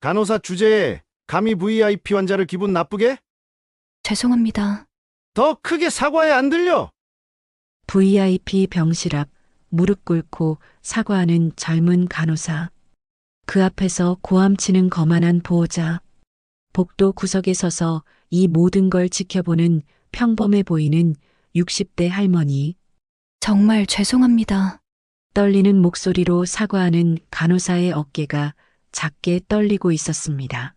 간호사 주제에 감히 VIP 환자를 기분 나쁘게? 죄송합니다. 더 크게 사과해. 안 들려? VIP 병실 앞 무릎 꿇고 사과하는 젊은 간호사. 그 앞에서 고함치는 거만한 보호자. 복도 구석에 서서 이 모든 걸 지켜보는 평범해 보이는 60대 할머니. 정말 죄송합니다. 떨리는 목소리로 사과하는 간호사의 어깨가 작게 떨리고 있었습니다.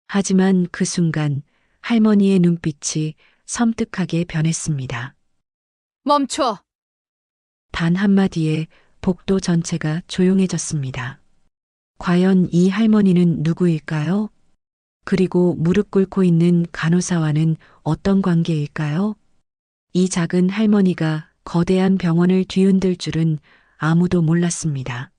하지만 그 순간 할머니의 눈빛이 섬뜩하게 변했습니다. 멈춰! 단 한마디에 복도 전체가 조용해졌습니다. 과연 이 할머니는 누구일까요? 그리고 무릎 꿇고 있는 간호사와는 어떤 관계일까요? 이 작은 할머니가 거대한 병원을 뒤흔들 줄은 아무도 몰랐습니다.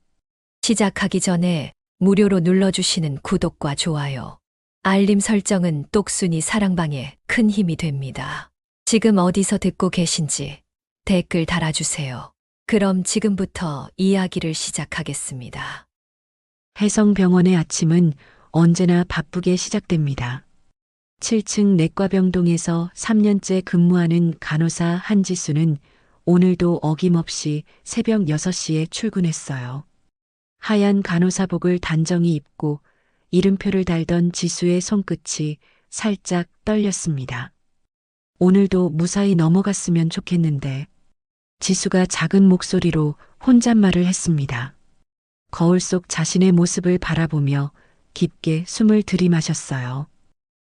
시작하기 전에 무료로 눌러주시는 구독과 좋아요, 알림 설정은 똑순이 사랑방에 큰 힘이 됩니다. 지금 어디서 듣고 계신지 댓글 달아주세요. 그럼 지금부터 이야기를 시작하겠습니다. 해성병원의 아침은 언제나 바쁘게 시작됩니다. 7층 내과병동에서 3년째 근무하는 간호사 한지수는 오늘도 어김없이 새벽 6시에 출근했어요. 하얀 간호사복을 단정히 입고 이름표를 달던 지수의 손끝이 살짝 떨렸습니다. 오늘도 무사히 넘어갔으면 좋겠는데. 지수가 작은 목소리로 혼잣말을 했습니다. 거울 속 자신의 모습을 바라보며 깊게 숨을 들이마셨어요.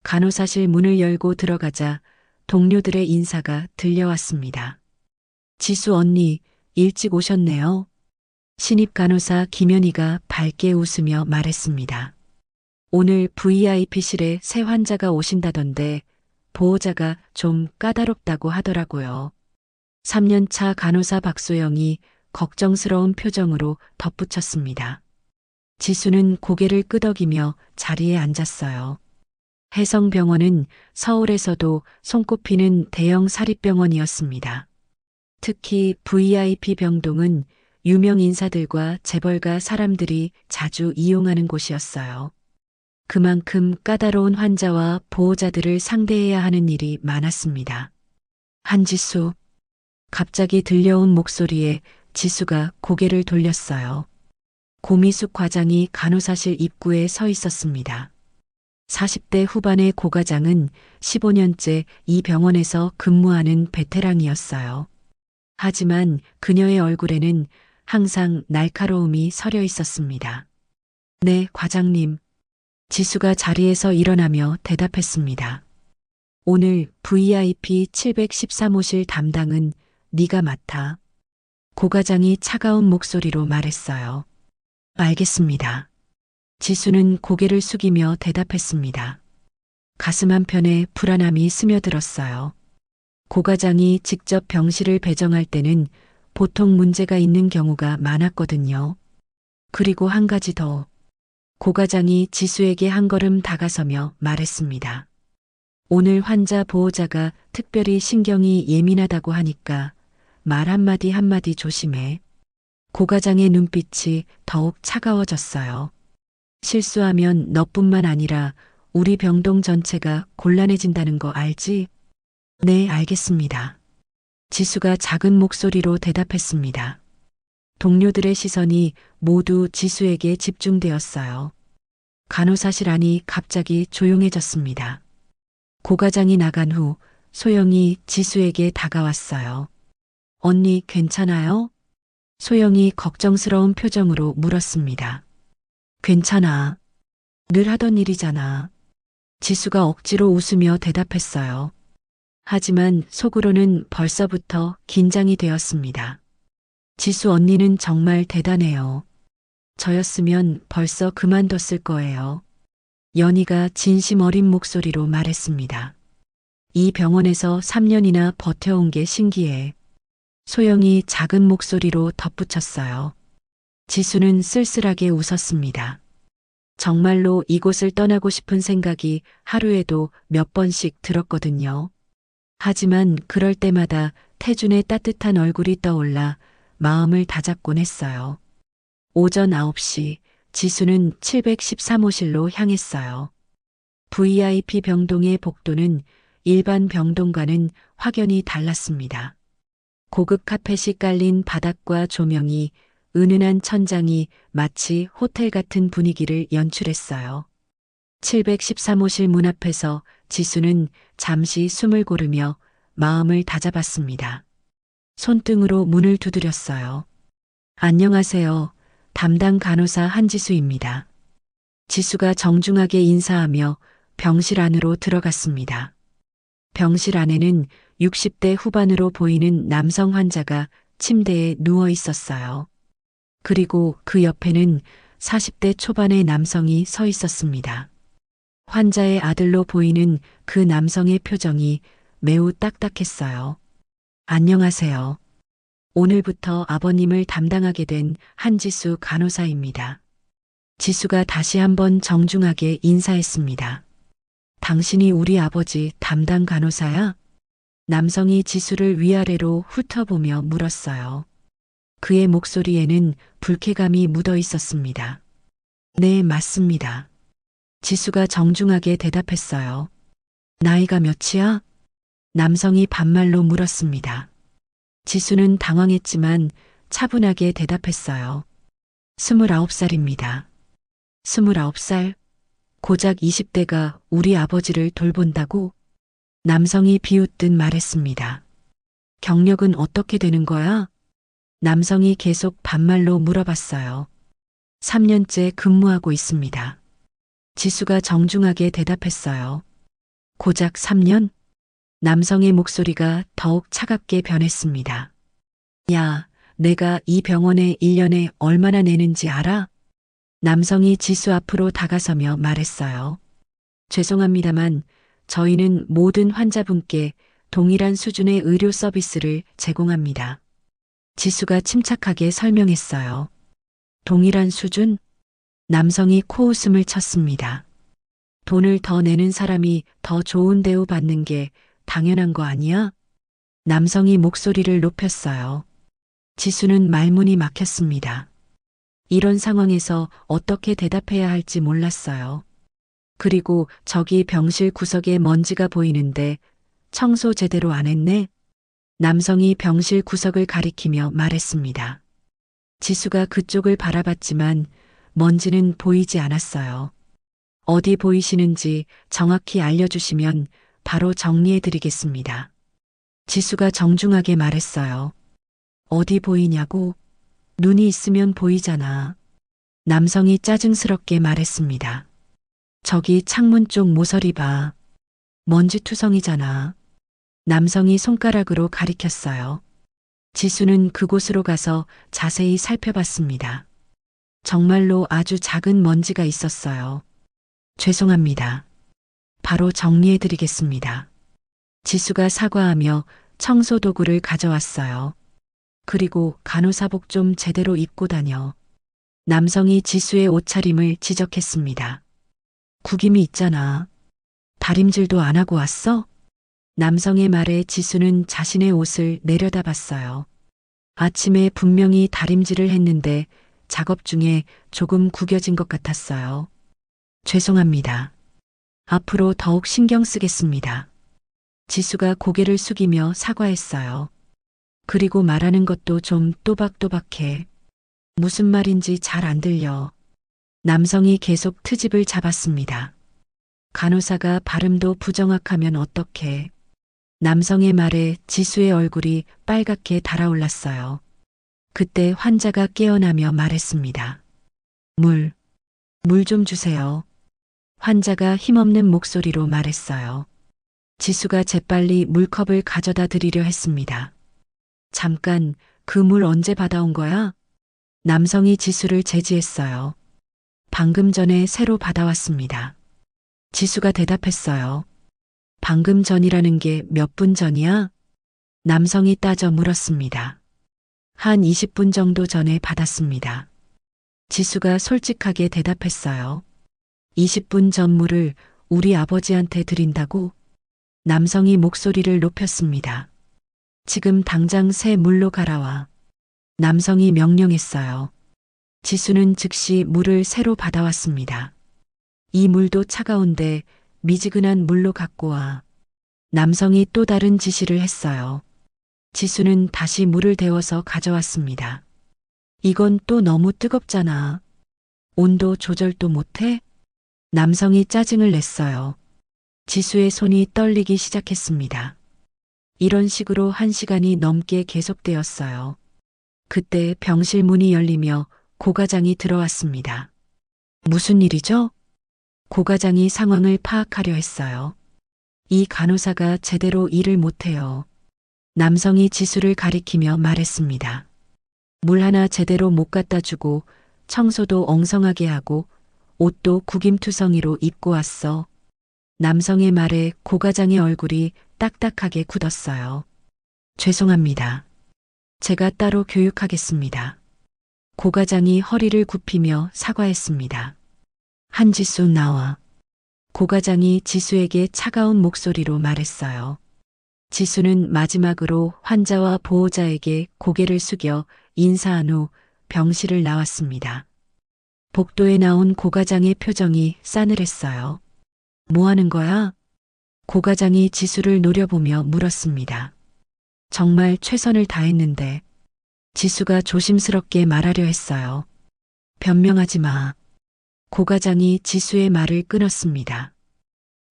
간호사실 문을 열고 들어가자 동료들의 인사가 들려왔습니다. 지수 언니, 일찍 오셨네요. 신입 간호사 김연희가 밝게 웃으며 말했습니다. 오늘 VIP실에 새 환자가 오신다던데 보호자가 좀 까다롭다고 하더라고요. 3년차 간호사 박소영이 걱정스러운 표정으로 덧붙였습니다. 지수는 고개를 끄덕이며 자리에 앉았어요. 해성병원은 서울에서도 손꼽히는 대형 사립병원이었습니다. 특히 VIP 병동은 유명 인사들과 재벌가 사람들이 자주 이용하는 곳이었어요. 그만큼 까다로운 환자와 보호자들을 상대해야 하는 일이 많았습니다. 한지수. 갑자기 들려온 목소리에 지수가 고개를 돌렸어요. 고미숙 과장이 간호사실 입구에 서 있었습니다. 40대 후반의 고 과장은 15년째 이 병원에서 근무하는 베테랑이었어요. 하지만 그녀의 얼굴에는 항상 날카로움이 서려 있었습니다. 네, 과장님. 지수가 자리에서 일어나며 대답했습니다. 오늘 VIP 713호실 담당은 네가 맡아. 고 과장이 차가운 목소리로 말했어요. 알겠습니다. 지수는 고개를 숙이며 대답했습니다. 가슴 한편에 불안함이 스며들었어요. 고 과장이 직접 병실을 배정할 때는 보통 문제가 있는 경우가 많았거든요. 그리고 한 가지 더. 고 과장이 지수에게 한 걸음 다가서며 말했습니다. 오늘 환자 보호자가 특별히 신경이 예민하다고 하니까 말 한마디 한마디 조심해. 고 과장의 눈빛이 더욱 차가워졌어요. 실수하면 너뿐만 아니라 우리 병동 전체가 곤란해진다는 거 알지? 네, 알겠습니다. 지수가 작은 목소리로 대답했습니다. 동료들의 시선이 모두 지수에게 집중되었어요. 간호사실 안이 갑자기 조용해졌습니다. 고 과장이 나간 후 소영이 지수에게 다가왔어요. 언니 괜찮아요? 소영이 걱정스러운 표정으로 물었습니다. 괜찮아. 늘 하던 일이잖아. 지수가 억지로 웃으며 대답했어요. 하지만 속으로는 벌써부터 긴장이 되었습니다. 지수 언니는 정말 대단해요. 저였으면 벌써 그만뒀을 거예요. 연희가 진심 어린 목소리로 말했습니다. 이 병원에서 3년이나 버텨온 게 신기해. 소영이 작은 목소리로 덧붙였어요. 지수는 쓸쓸하게 웃었습니다. 정말로 이곳을 떠나고 싶은 생각이 하루에도 몇 번씩 들었거든요. 하지만 그럴 때마다 태준의 따뜻한 얼굴이 떠올라 마음을 다잡곤 했어요. 오전 9시 지수는 713호실로 향했어요. VIP 병동의 복도는 일반 병동과는 확연히 달랐습니다. 고급 카펫이 깔린 바닥과 조명이, 은은한 천장이 마치 호텔 같은 분위기를 연출했어요. 713호실 문 앞에서 지수는 잠시 숨을 고르며 마음을 다잡았습니다. 손등으로 문을 두드렸어요. 안녕하세요. 담당 간호사 한지수입니다. 지수가 정중하게 인사하며 병실 안으로 들어갔습니다. 병실 안에는 60대 후반으로 보이는 남성 환자가 침대에 누워 있었어요. 그리고 그 옆에는 40대 초반의 남성이 서 있었습니다. 환자의 아들로 보이는 그 남성의 표정이 매우 딱딱했어요. 안녕하세요. 오늘부터 아버님을 담당하게 된 한지수 간호사입니다. 지수가 다시 한번 정중하게 인사했습니다. 당신이 우리 아버지 담당 간호사야? 남성이 지수를 위아래로 훑어보며 물었어요. 그의 목소리에는 불쾌감이 묻어 있었습니다. 네, 맞습니다. 지수가 정중하게 대답했어요. 나이가 몇이야? 남성이 반말로 물었습니다. 지수는 당황했지만 차분하게 대답했어요. 29살입니다. 29살? 고작 20대가 우리 아버지를 돌본다고? 남성이 비웃듯 말했습니다. 경력은 어떻게 되는 거야? 남성이 계속 반말로 물어봤어요. 3년째 근무하고 있습니다. 지수가 정중하게 대답했어요. 고작 3년? 남성의 목소리가 더욱 차갑게 변했습니다. 야, 내가 이 병원에 1년에 얼마나 내는지 알아? 남성이 지수 앞으로 다가서며 말했어요. 죄송합니다만 저희는 모든 환자분께 동일한 수준의 의료 서비스를 제공합니다. 지수가 침착하게 설명했어요. 동일한 수준? 남성이 코웃음을 쳤습니다. 돈을 더 내는 사람이 더 좋은 대우 받는 게 당연한 거 아니야? 남성이 목소리를 높였어요. 지수는 말문이 막혔습니다. 이런 상황에서 어떻게 대답해야 할지 몰랐어요. 그리고 저기 병실 구석에 먼지가 보이는데 청소 제대로 안 했네? 남성이 병실 구석을 가리키며 말했습니다. 지수가 그쪽을 바라봤지만 먼지는 보이지 않았어요. 어디 보이시는지 정확히 알려주시면 바로 정리해드리겠습니다. 지수가 정중하게 말했어요. 어디 보이냐고? 눈이 있으면 보이잖아. 남성이 짜증스럽게 말했습니다. 저기 창문 쪽 모서리 봐. 먼지투성이잖아. 남성이 손가락으로 가리켰어요. 지수는 그곳으로 가서 자세히 살펴봤습니다. 정말로 아주 작은 먼지가 있었어요. 죄송합니다. 바로 정리해드리겠습니다. 지수가 사과하며 청소 도구를 가져왔어요. 그리고 간호사복 좀 제대로 입고 다녀. 남성이 지수의 옷차림을 지적했습니다. 구김이 있잖아. 다림질도 안 하고 왔어? 남성의 말에 지수는 자신의 옷을 내려다봤어요. 아침에 분명히 다림질을 했는데 작업 중에 조금 구겨진 것 같았어요. 죄송합니다. 앞으로 더욱 신경 쓰겠습니다. 지수가 고개를 숙이며 사과했어요. 그리고 말하는 것도 좀 또박또박해. 무슨 말인지 잘 안 들려. 남성이 계속 트집을 잡았습니다. 간호사가 발음도 부정확하면 어떡해. 남성의 말에 지수의 얼굴이 빨갛게 달아올랐어요. 그때 환자가 깨어나며 말했습니다. 물 좀 주세요. 환자가 힘없는 목소리로 말했어요. 지수가 재빨리 물컵을 가져다 드리려 했습니다. 잠깐, 그 물 언제 받아온 거야? 남성이 지수를 제지했어요. 방금 전에 새로 받아왔습니다. 지수가 대답했어요. 방금 전이라는 게 몇 분 전이야? 남성이 따져 물었습니다. 한 20분 정도 전에 받았습니다. 지수가 솔직하게 대답했어요. 20분 전 물을 우리 아버지한테 드린다고? 남성이 목소리를 높였습니다. 지금 당장 새 물로 갈아와. 남성이 명령했어요. 지수는 즉시 물을 새로 받아왔습니다. 이 물도 차가운데 미지근한 물로 갖고 와. 남성이 또 다른 지시를 했어요. 지수는 다시 물을 데워서 가져왔습니다. 이건 또 너무 뜨겁잖아. 온도 조절도 못해? 남성이 짜증을 냈어요. 지수의 손이 떨리기 시작했습니다. 이런 식으로 1시간이 넘게 계속되었어요. 그때 병실 문이 열리며 고과장이 들어왔습니다. 무슨 일이죠? 고과장이 상황을 파악하려 했어요. 이 간호사가 제대로 일을 못해요. 남성이 지수를 가리키며 말했습니다. 물 하나 제대로 못 갖다 주고 청소도 엉성하게 하고 옷도 구김투성이로 입고 왔어. 남성의 말에 고과장의 얼굴이 딱딱하게 굳었어요. 죄송합니다. 제가 따로 교육하겠습니다. 고과장이 허리를 굽히며 사과했습니다. 한지수 나와. 고과장이 지수에게 차가운 목소리로 말했어요. 지수는 마지막으로 환자와 보호자에게 고개를 숙여 인사한 후 병실을 나왔습니다. 복도에 나온 고과장의 표정이 싸늘했어요. 뭐 하는 거야? 고과장이 지수를 노려보며 물었습니다. 정말 최선을 다했는데. 지수가 조심스럽게 말하려 했어요. 변명하지 마. 고과장이 지수의 말을 끊었습니다.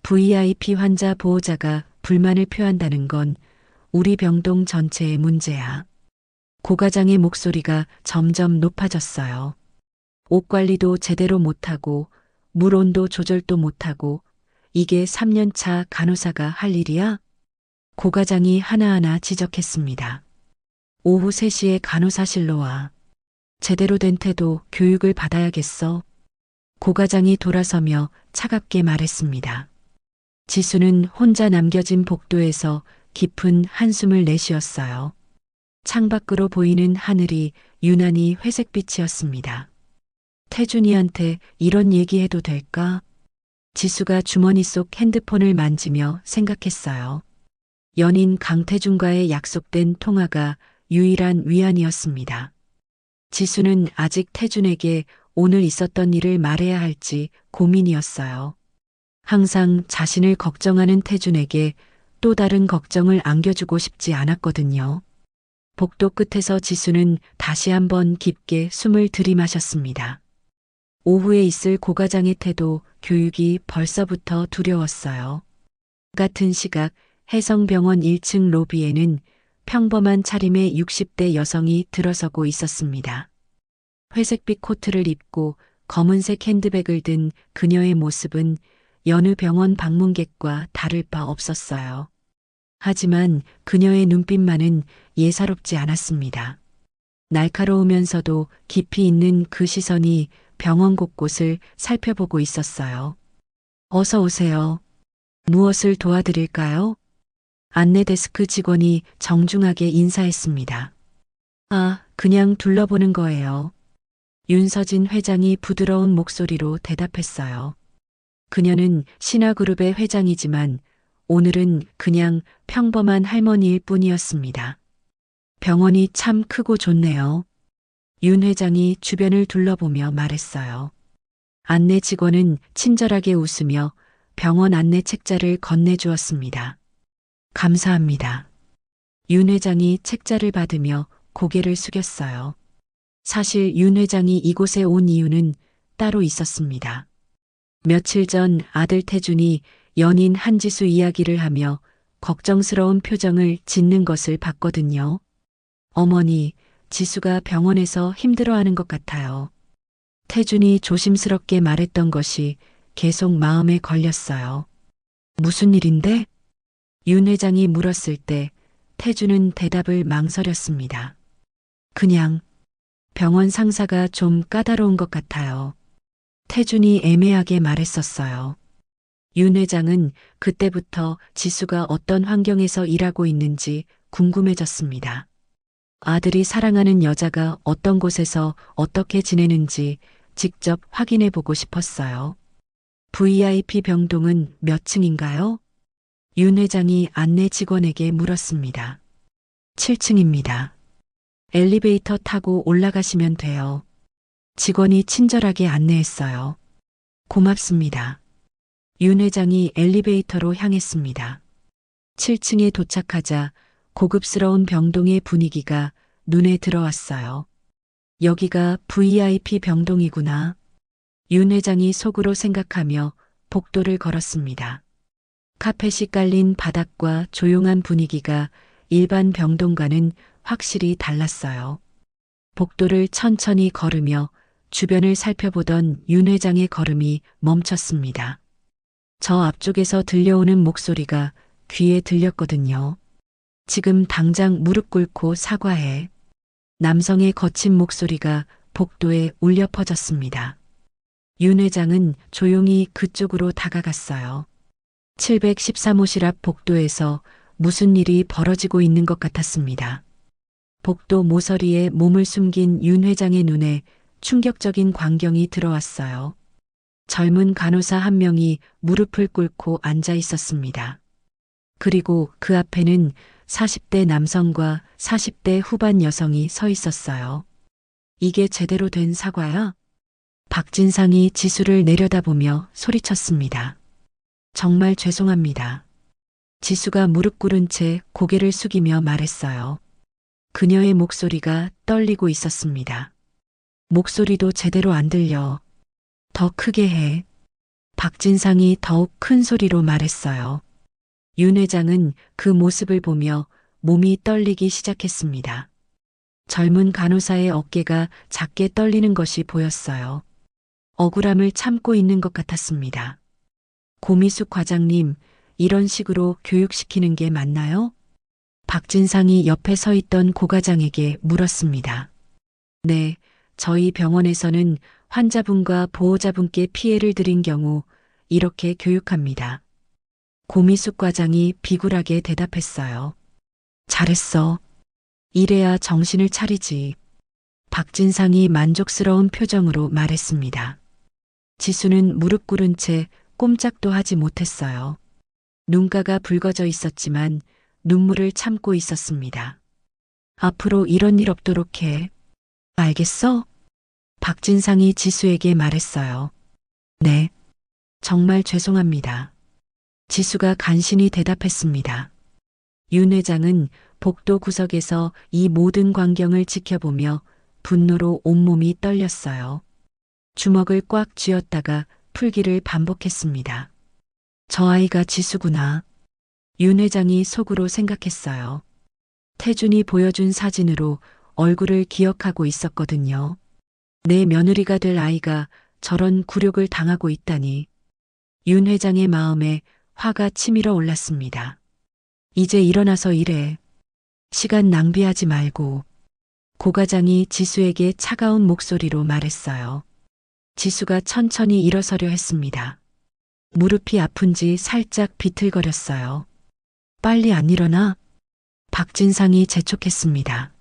VIP 환자 보호자가 불만을 표한다는 건 우리 병동 전체의 문제야. 고과장의 목소리가 점점 높아졌어요. 옷 관리도 제대로 못하고 물 온도 조절도 못하고 이게 3년차 간호사가 할 일이야? 고과장이 하나하나 지적했습니다. 오후 3시에 간호사실로 와. 제대로 된 태도 교육을 받아야겠어. 고과장이 돌아서며 차갑게 말했습니다. 지수는 혼자 남겨진 복도에서 깊은 한숨을 내쉬었어요. 창밖으로 보이는 하늘이 유난히 회색빛이었습니다. 태준이한테 이런 얘기해도 될까? 지수가 주머니 속 핸드폰을 만지며 생각했어요. 연인 강태준과의 약속된 통화가 유일한 위안이었습니다. 지수는 아직 태준에게 오늘 있었던 일을 말해야 할지 고민이었어요. 항상 자신을 걱정하는 태준에게 또 다른 걱정을 안겨주고 싶지 않았거든요. 복도 끝에서 지수는 다시 한번 깊게 숨을 들이마셨습니다. 오후에 있을 고과장의 태도, 교육이 벌써부터 두려웠어요. 같은 시각 해성병원 1층 로비에는 평범한 차림의 60대 여성이 들어서고 있었습니다. 회색빛 코트를 입고 검은색 핸드백을 든 그녀의 모습은 여느 병원 방문객과 다를 바 없었어요. 하지만 그녀의 눈빛만은 예사롭지 않았습니다. 날카로우면서도 깊이 있는 그 시선이 병원 곳곳을 살펴보고 있었어요. 어서 오세요. 무엇을 도와드릴까요? 안내 데스크 직원이 정중하게 인사했습니다. 아, 그냥 둘러보는 거예요. 윤서진 회장이 부드러운 목소리로 대답했어요. 그녀는 신화그룹의 회장이지만 오늘은 그냥 평범한 할머니일 뿐이었습니다. 병원이 참 크고 좋네요. 윤 회장이 주변을 둘러보며 말했어요. 안내 직원은 친절하게 웃으며 병원 안내 책자를 건네주었습니다. 감사합니다. 윤 회장이 책자를 받으며 고개를 숙였어요. 사실 윤 회장이 이곳에 온 이유는 따로 있었습니다. 며칠 전 아들 태준이 연인 한지수 이야기를 하며 걱정스러운 표정을 짓는 것을 봤거든요. 어머니, 지수가 병원에서 힘들어하는 것 같아요. 태준이 조심스럽게 말했던 것이 계속 마음에 걸렸어요. 무슨 일인데? 윤 회장이 물었을 때 태준은 대답을 망설였습니다. 그냥 병원 상사가 좀 까다로운 것 같아요. 태준이 애매하게 말했었어요. 윤 회장은 그때부터 지수가 어떤 환경에서 일하고 있는지 궁금해졌습니다. 아들이 사랑하는 여자가 어떤 곳에서 어떻게 지내는지 직접 확인해 보고 싶었어요. VIP 병동은 몇 층인가요? 윤 회장이 안내 직원에게 물었습니다. 7층입니다. 엘리베이터 타고 올라가시면 돼요. 직원이 친절하게 안내했어요. 고맙습니다. 윤 회장이 엘리베이터로 향했습니다. 7층에 도착하자 고급스러운 병동의 분위기가 눈에 들어왔어요. 여기가 VIP 병동이구나. 윤 회장이 속으로 생각하며 복도를 걸었습니다. 카펫이 깔린 바닥과 조용한 분위기가 일반 병동과는 확실히 달랐어요. 복도를 천천히 걸으며 주변을 살펴보던 윤 회장의 걸음이 멈췄습니다. 저 앞쪽에서 들려오는 목소리가 귀에 들렸거든요. 지금 당장 무릎 꿇고 사과해. 남성의 거친 목소리가 복도에 울려 퍼졌습니다. 윤 회장은 조용히 그쪽으로 다가갔어요. 713호실 앞 복도에서 무슨 일이 벌어지고 있는 것 같았습니다. 복도 모서리에 몸을 숨긴 윤 회장의 눈에 충격적인 광경이 들어왔어요. 젊은 간호사 한 명이 무릎을 꿇고 앉아 있었습니다. 그리고 그 앞에는 40대 남성과 40대 후반 여성이 서 있었어요. 이게 제대로 된 사과야? 박진상이 지수를 내려다보며 소리쳤습니다. 정말 죄송합니다. 지수가 무릎 꿇은 채 고개를 숙이며 말했어요. 그녀의 목소리가 떨리고 있었습니다. 목소리도 제대로 안 들려. 더 크게 해. 박진상이 더욱 큰 소리로 말했어요. 윤 회장은 그 모습을 보며 몸이 떨리기 시작했습니다. 젊은 간호사의 어깨가 작게 떨리는 것이 보였어요. 억울함을 참고 있는 것 같았습니다. 고미숙 과장님, 이런 식으로 교육시키는 게 맞나요? 박진상이 옆에 서 있던 고 과장에게 물었습니다. 네, 저희 병원에서는 환자분과 보호자분께 피해를 드린 경우 이렇게 교육합니다. 고미숙 과장이 비굴하게 대답했어요. 잘했어. 이래야 정신을 차리지. 박진상이 만족스러운 표정으로 말했습니다. 지수는 무릎 꿇은 채 꼼짝도 하지 못했어요. 눈가가 붉어져 있었지만 눈물을 참고 있었습니다. 앞으로 이런 일 없도록 해. 알겠어? 박진상이 지수에게 말했어요. 네. 정말 죄송합니다. 지수가 간신히 대답했습니다. 윤 회장은 복도 구석에서 이 모든 광경을 지켜보며 분노로 온몸이 떨렸어요. 주먹을 꽉 쥐었다가 풀기를 반복했습니다. 저 아이가 지수구나. 윤 회장이 속으로 생각했어요. 태준이 보여준 사진으로 얼굴을 기억하고 있었거든요. 내 며느리가 될 아이가 저런 굴욕을 당하고 있다니. 윤 회장의 마음에 화가 치밀어 올랐습니다. 이제 일어나서 일해. 시간 낭비하지 말고. 고 과장이 지수에게 차가운 목소리로 말했어요. 지수가 천천히 일어서려 했습니다. 무릎이 아픈지 살짝 비틀거렸어요. 빨리 안 일어나? 박진상이 재촉했습니다.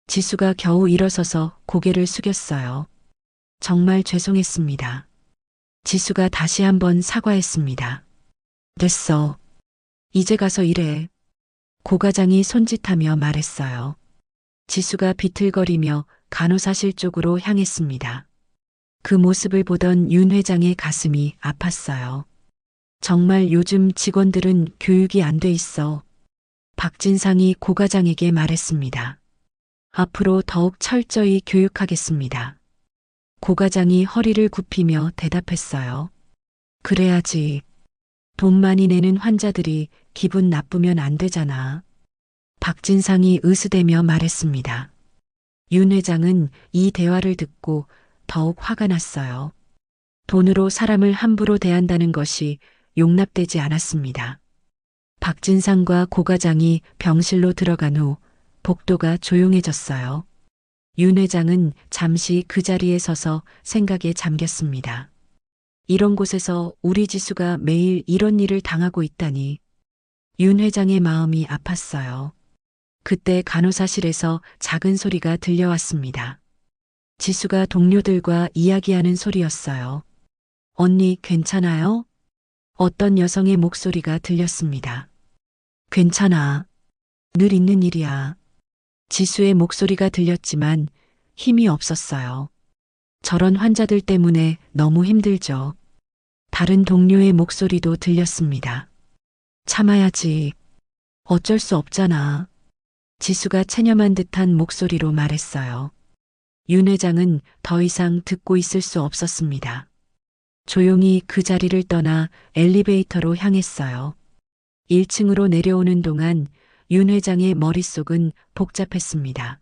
지수가 겨우 일어서서 고개를 숙였어요. 정말 죄송했습니다. 지수가 다시 한번 사과했습니다. 됐어. 이제 가서 일해. 고 과장이 손짓하며 말했어요. 지수가 비틀거리며 간호사실 쪽으로 향했습니다. 그 모습을 보던 윤 회장의 가슴이 아팠어요. 정말 요즘 직원들은 교육이 안 돼 있어. 박진상이 고 과장에게 말했습니다. 앞으로 더욱 철저히 교육하겠습니다. 고 과장이 허리를 굽히며 대답했어요. 그래야지. 돈 많이 내는 환자들이 기분 나쁘면 안 되잖아. 박진상이 으스대며 말했습니다. 윤 회장은 이 대화를 듣고 더욱 화가 났어요. 돈으로 사람을 함부로 대한다는 것이 용납되지 않았습니다. 박진상과 고 과장이 병실로 들어간 후 복도가 조용해졌어요. 윤 회장은 잠시 그 자리에 서서 생각에 잠겼습니다. 이런 곳에서 우리 지수가 매일 이런 일을 당하고 있다니. 윤 회장의 마음이 아팠어요. 그때 간호사실에서 작은 소리가 들려왔습니다. 지수가 동료들과 이야기하는 소리였어요. 언니 괜찮아요? 어떤 여성의 목소리가 들렸습니다. 괜찮아. 늘 있는 일이야. 지수의 목소리가 들렸지만 힘이 없었어요. 저런 환자들 때문에 너무 힘들죠. 다른 동료의 목소리도 들렸습니다. 참아야지. 어쩔 수 없잖아. 지수가 체념한 듯한 목소리로 말했어요. 윤 회장은 더 이상 듣고 있을 수 없었습니다. 조용히 그 자리를 떠나 엘리베이터로 향했어요. 1층으로 내려오는 동안 윤 회장의 머릿속은 복잡했습니다.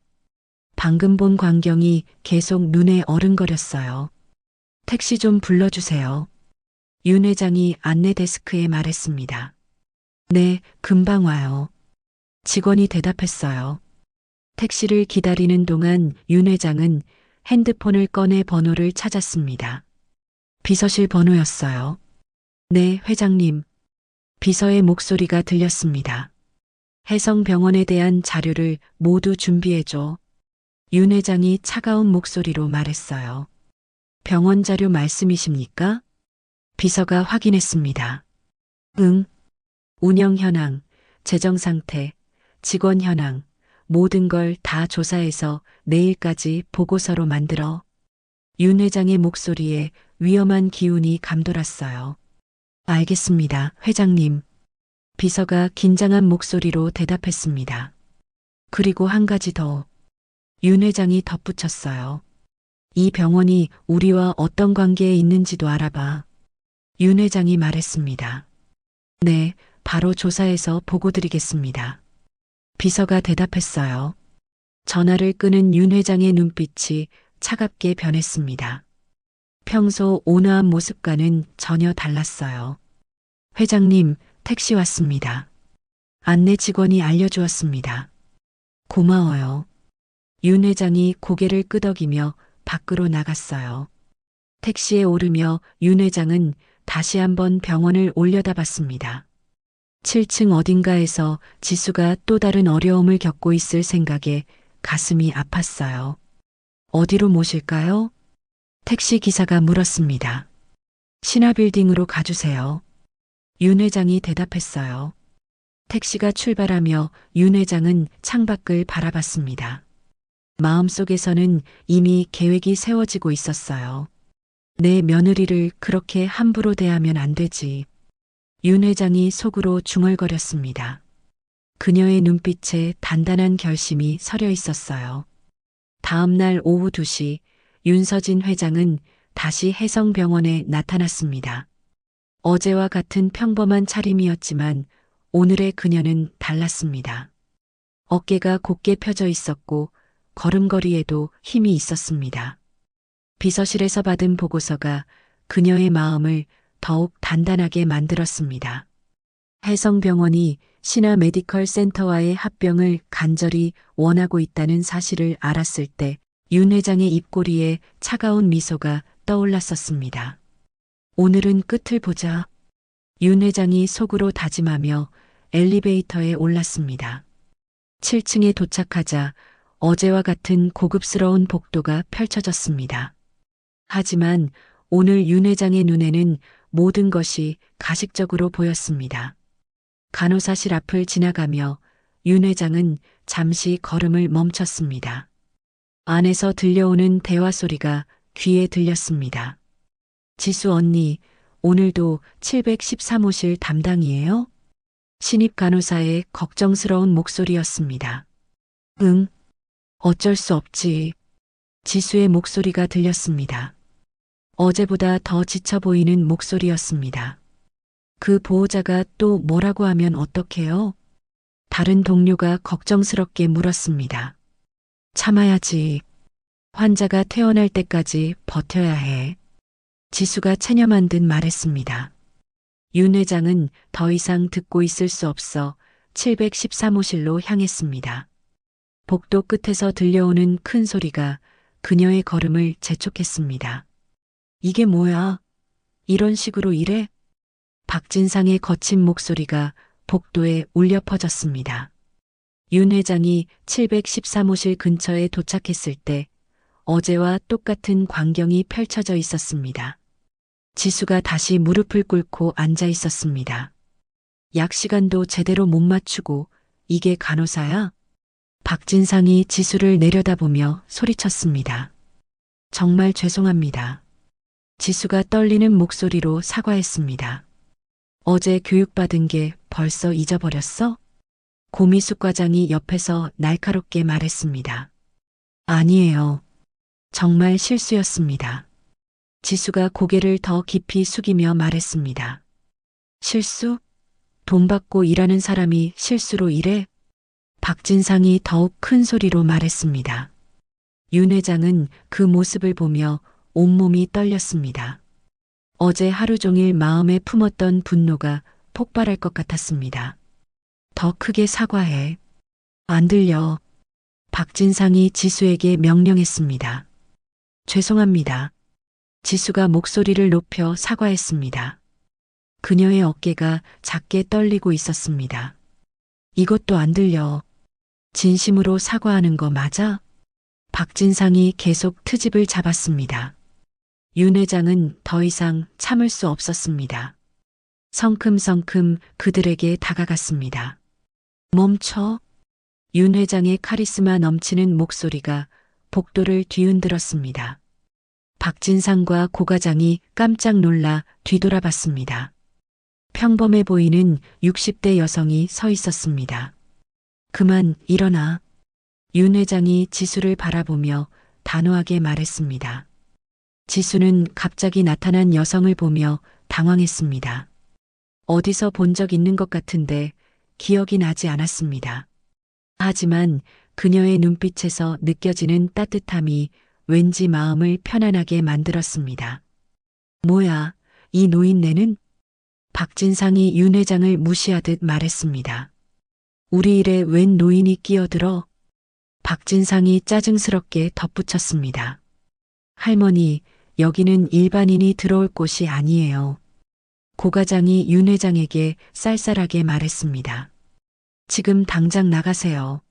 방금 본 광경이 계속 눈에 어른거렸어요. 택시 좀 불러주세요. 윤 회장이 안내 데스크에 말했습니다. 네, 금방 와요. 직원이 대답했어요. 택시를 기다리는 동안 윤 회장은 핸드폰을 꺼내 번호를 찾았습니다. 비서실 번호였어요. 네, 회장님. 비서의 목소리가 들렸습니다. 해성병원에 대한 자료를 모두 준비해줘. 윤 회장이 차가운 목소리로 말했어요. 병원 자료 말씀이십니까? 비서가 확인했습니다. 응. 운영 현황, 재정 상태, 직원 현황, 모든 걸 다 조사해서 내일까지 보고서로 만들어. 윤 회장의 목소리에 위험한 기운이 감돌았어요. 알겠습니다, 회장님. 비서가 긴장한 목소리로 대답했습니다. 그리고 한 가지 더. 윤 회장이 덧붙였어요. 이 병원이 우리와 어떤 관계에 있는지도 알아봐. 윤 회장이 말했습니다. 네, 바로 조사해서 보고 드리겠습니다. 비서가 대답했어요. 전화를 끄는 윤 회장의 눈빛이 차갑게 변했습니다. 평소 온화한 모습과는 전혀 달랐어요. 회장님, 택시 왔습니다. 안내 직원이 알려주었습니다. 고마워요. 윤 회장이 고개를 끄덕이며 밖으로 나갔어요. 택시에 오르며 윤 회장은 다시 한번 병원을 올려다봤습니다. 7층 어딘가에서 지수가 또 다른 어려움을 겪고 있을 생각에 가슴이 아팠어요. 어디로 모실까요? 택시 기사가 물었습니다. 신화빌딩으로 가주세요. 윤 회장이 대답했어요. 택시가 출발하며 윤 회장은 창밖을 바라봤습니다. 마음속에서는 이미 계획이 세워지고 있었어요. 내 며느리를 그렇게 함부로 대하면 안 되지. 윤 회장이 속으로 중얼거렸습니다. 그녀의 눈빛에 단단한 결심이 서려 있었어요. 다음 날 오후 2시 윤서진 회장은 다시 해성병원에 나타났습니다. 어제와 같은 평범한 차림이었지만 오늘의 그녀는 달랐습니다. 어깨가 곧게 펴져 있었고 걸음걸이에도 힘이 있었습니다. 비서실에서 받은 보고서가 그녀의 마음을 더욱 단단하게 만들었습니다. 해성병원이 신화 메디컬 센터와의 합병을 간절히 원하고 있다는 사실을 알았을 때 윤 회장의 입꼬리에 차가운 미소가 떠올랐었습니다. 오늘은 끝을 보자. 윤 회장이 속으로 다짐하며 엘리베이터에 올랐습니다. 7층에 도착하자 어제와 같은 고급스러운 복도가 펼쳐졌습니다. 하지만 오늘 윤 회장의 눈에는 모든 것이 가식적으로 보였습니다. 간호사실 앞을 지나가며 윤 회장은 잠시 걸음을 멈췄습니다. 안에서 들려오는 대화 소리가 귀에 들렸습니다. 지수 언니, 오늘도 713호실 담당이에요? 신입 간호사의 걱정스러운 목소리였습니다. 응, 어쩔 수 없지. 지수의 목소리가 들렸습니다. 어제보다 더 지쳐 보이는 목소리였습니다. 그 보호자가 또 뭐라고 하면 어떡해요? 다른 동료가 걱정스럽게 물었습니다. 참아야지. 환자가 퇴원할 때까지 버텨야 해. 지수가 체념한 듯 말했습니다. 윤 회장은 더 이상 듣고 있을 수 없어 713호실로 향했습니다. 복도 끝에서 들려오는 큰 소리가 그녀의 걸음을 재촉했습니다. 이게 뭐야? 이런 식으로 일해? 박진상의 거친 목소리가 복도에 울려 퍼졌습니다. 윤 회장이 713호실 근처에 도착했을 때 어제와 똑같은 광경이 펼쳐져 있었습니다. 지수가 다시 무릎을 꿇고 앉아 있었습니다. 약 시간도 제대로 못 맞추고 이게 간호사야? 박진상이 지수를 내려다보며 소리쳤습니다. 정말 죄송합니다. 지수가 떨리는 목소리로 사과했습니다. 어제 교육받은 게 벌써 잊어버렸어? 고미숙 과장이 옆에서 날카롭게 말했습니다. 아니에요. 정말 실수였습니다. 지수가 고개를 더 깊이 숙이며 말했습니다. 실수? 돈 받고 일하는 사람이 실수로 일해? 박진상이 더욱 큰 소리로 말했습니다. 윤 회장은 그 모습을 보며 온몸이 떨렸습니다. 어제 하루 종일 마음에 품었던 분노가 폭발할 것 같았습니다. 더 크게 사과해. 안 들려. 박진상이 지수에게 명령했습니다. 죄송합니다. 지수가 목소리를 높여 사과했습니다. 그녀의 어깨가 작게 떨리고 있었습니다. 이것도 안 들려. 진심으로 사과하는 거 맞아? 박진상이 계속 트집을 잡았습니다. 윤 회장은 더 이상 참을 수 없었습니다. 성큼성큼 그들에게 다가갔습니다. 멈춰. 윤 회장의 카리스마 넘치는 목소리가 복도를 뒤흔들었습니다. 박진상과 고 과장이 깜짝 놀라 뒤돌아봤습니다. 평범해 보이는 60대 여성이 서 있었습니다. 그만 일어나. 윤 회장이 지수를 바라보며 단호하게 말했습니다. 지수는 갑자기 나타난 여성을 보며 당황했습니다. 어디서 본 적 있는 것 같은데 기억이 나지 않았습니다. 하지만 그녀의 눈빛에서 느껴지는 따뜻함이 왠지 마음을 편안하게 만들었습니다. 뭐야, 이 노인네는? 박진상이 윤 회장을 무시하듯 말했습니다. 우리 일에 웬 노인이 끼어들어? 박진상이 짜증스럽게 덧붙였습니다. 할머니, 여기는 일반인이 들어올 곳이 아니에요. 고 과장이 윤 회장에게 쌀쌀하게 말했습니다. 지금 당장 나가세요.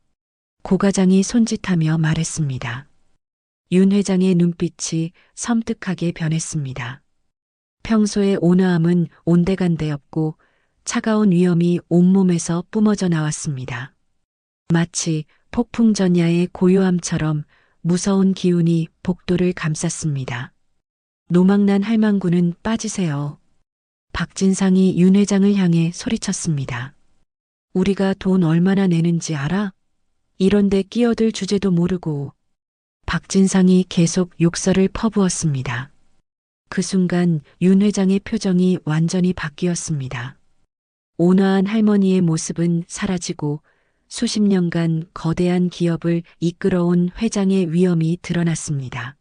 고 과장이 손짓하며 말했습니다. 윤 회장의 눈빛이 섬뜩하게 변했습니다. 평소의 온화함은 온데간데였고 차가운 위험이 온몸에서 뿜어져 나왔습니다. 마치 폭풍 전야의 고요함처럼 무서운 기운이 복도를 감쌌습니다. 노망난 할망구는 빠지세요. 박진상이 윤 회장을 향해 소리쳤습니다. 우리가 돈 얼마나 내는지 알아? 이런데 끼어들 주제도 모르고. 박진상이 계속 욕설을 퍼부었습니다. 그 순간 윤 회장의 표정이 완전히 바뀌었습니다. 온화한 할머니의 모습은 사라지고 수십 년간 거대한 기업을 이끌어온 회장의 위엄이 드러났습니다.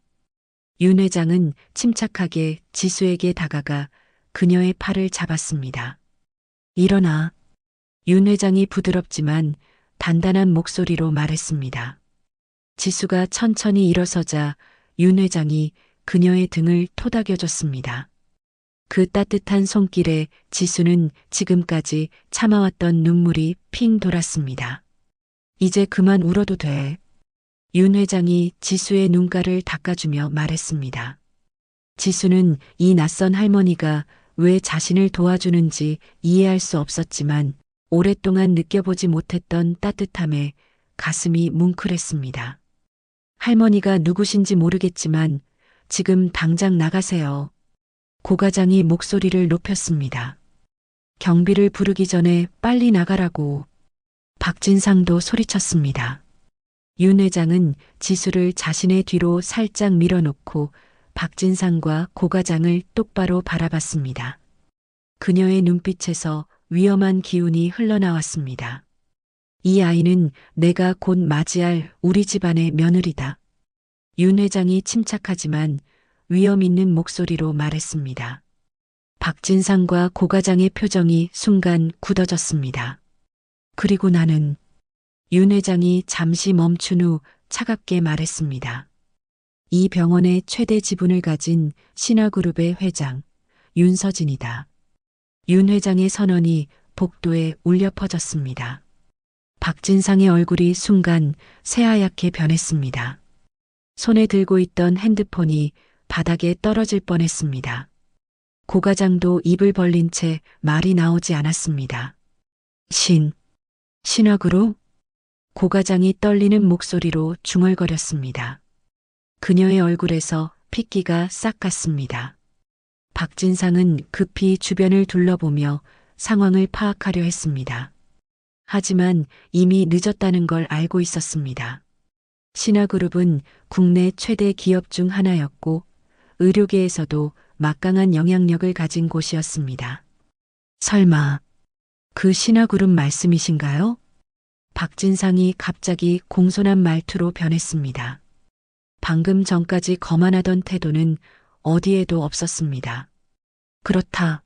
윤 회장은 침착하게 지수에게 다가가 그녀의 팔을 잡았습니다. 일어나. 윤 회장이 부드럽지만 단단한 목소리로 말했습니다. 지수가 천천히 일어서자 윤 회장이 그녀의 등을 토닥여줬습니다. 그 따뜻한 손길에 지수는 지금까지 참아왔던 눈물이 핑 돌았습니다. 이제 그만 울어도 돼. 윤 회장이 지수의 눈가를 닦아주며 말했습니다. 지수는 이 낯선 할머니가 왜 자신을 도와주는지 이해할 수 없었지만 오랫동안 느껴보지 못했던 따뜻함에 가슴이 뭉클했습니다. 할머니가 누구신지 모르겠지만 지금 당장 나가세요. 고 과장이 목소리를 높였습니다. 경비를 부르기 전에 빨리 나가라고. 박진상도 소리쳤습니다. 윤 회장은 지수를 자신의 뒤로 살짝 밀어놓고 박진상과 고 과장을 똑바로 바라봤습니다. 그녀의 눈빛에서 위험한 기운이 흘러나왔습니다. 이 아이는 내가 곧 맞이할 우리 집안의 며느리다. 윤 회장이 침착하지만 위험 있는 목소리로 말했습니다. 박진상과 고 과장의 표정이 순간 굳어졌습니다. 그리고 나는 윤 회장이 잠시 멈춘 후 차갑게 말했습니다. 이 병원의 최대 지분을 가진 신화그룹의 회장 윤서진이다. 윤 회장의 선언이 복도에 울려 퍼졌습니다. 박진상의 얼굴이 순간 새하얗게 변했습니다. 손에 들고 있던 핸드폰이 바닥에 떨어질 뻔했습니다. 고 과장도 입을 벌린 채 말이 나오지 않았습니다. 신화그룹? 고 과장이 떨리는 목소리로 중얼거렸습니다. 그녀의 얼굴에서 핏기가 싹 갔습니다. 박진상은 급히 주변을 둘러보며 상황을 파악하려 했습니다. 하지만 이미 늦었다는 걸 알고 있었습니다. 신화그룹은 국내 최대 기업 중 하나였고 의료계에서도 막강한 영향력을 가진 곳이었습니다. 설마 그 신화그룹 말씀이신가요? 박진상이 갑자기 공손한 말투로 변했습니다. 방금 전까지 거만하던 태도는 어디에도 없었습니다. 그렇다.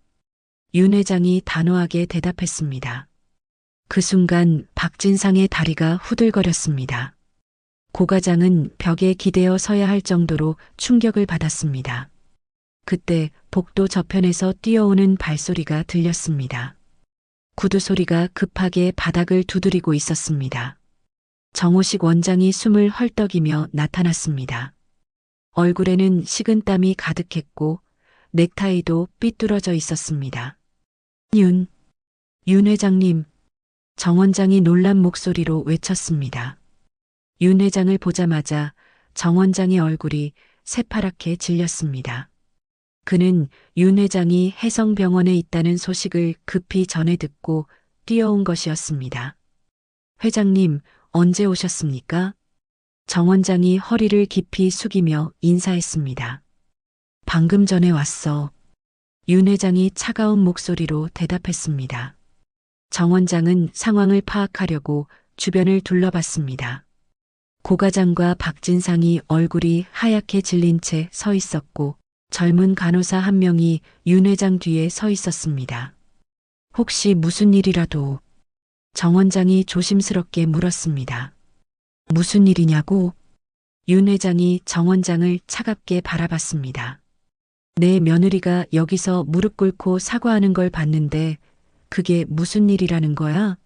윤 회장이 단호하게 대답했습니다. 그 순간 박진상의 다리가 후들거렸습니다. 고 과장은 벽에 기대어 서야 할 정도로 충격을 받았습니다. 그때 복도 저편에서 뛰어오는 발소리가 들렸습니다. 구두 소리가 급하게 바닥을 두드리고 있었습니다. 정호식 원장이 숨을 헐떡이며 나타났습니다. 얼굴에는 식은땀이 가득했고 넥타이도 삐뚤어져 있었습니다. 윤 회장님, 정 원장이 놀란 목소리로 외쳤습니다. 윤 회장을 보자마자 정 원장의 얼굴이 새파랗게 질렸습니다. 그는 윤 회장이 해성병원에 있다는 소식을 급히 전해 듣고 뛰어온 것이었습니다. 회장님, 언제 오셨습니까? 정 원장이 허리를 깊이 숙이며 인사했습니다. 방금 전에 왔어. 윤 회장이 차가운 목소리로 대답했습니다. 정 원장은 상황을 파악하려고 주변을 둘러봤습니다. 고 과장과 박진상이 얼굴이 하얗게 질린 채 서 있었고 젊은 간호사 한 명이 윤 회장 뒤에 서 있었습니다. 혹시 무슨 일이라도? 정 원장이 조심스럽게 물었습니다. 무슨 일이냐고? 윤 회장이 정 원장을 차갑게 바라봤습니다. 내 며느리가 여기서 무릎 꿇고 사과하는 걸 봤는데 그게 무슨 일이라는 거야?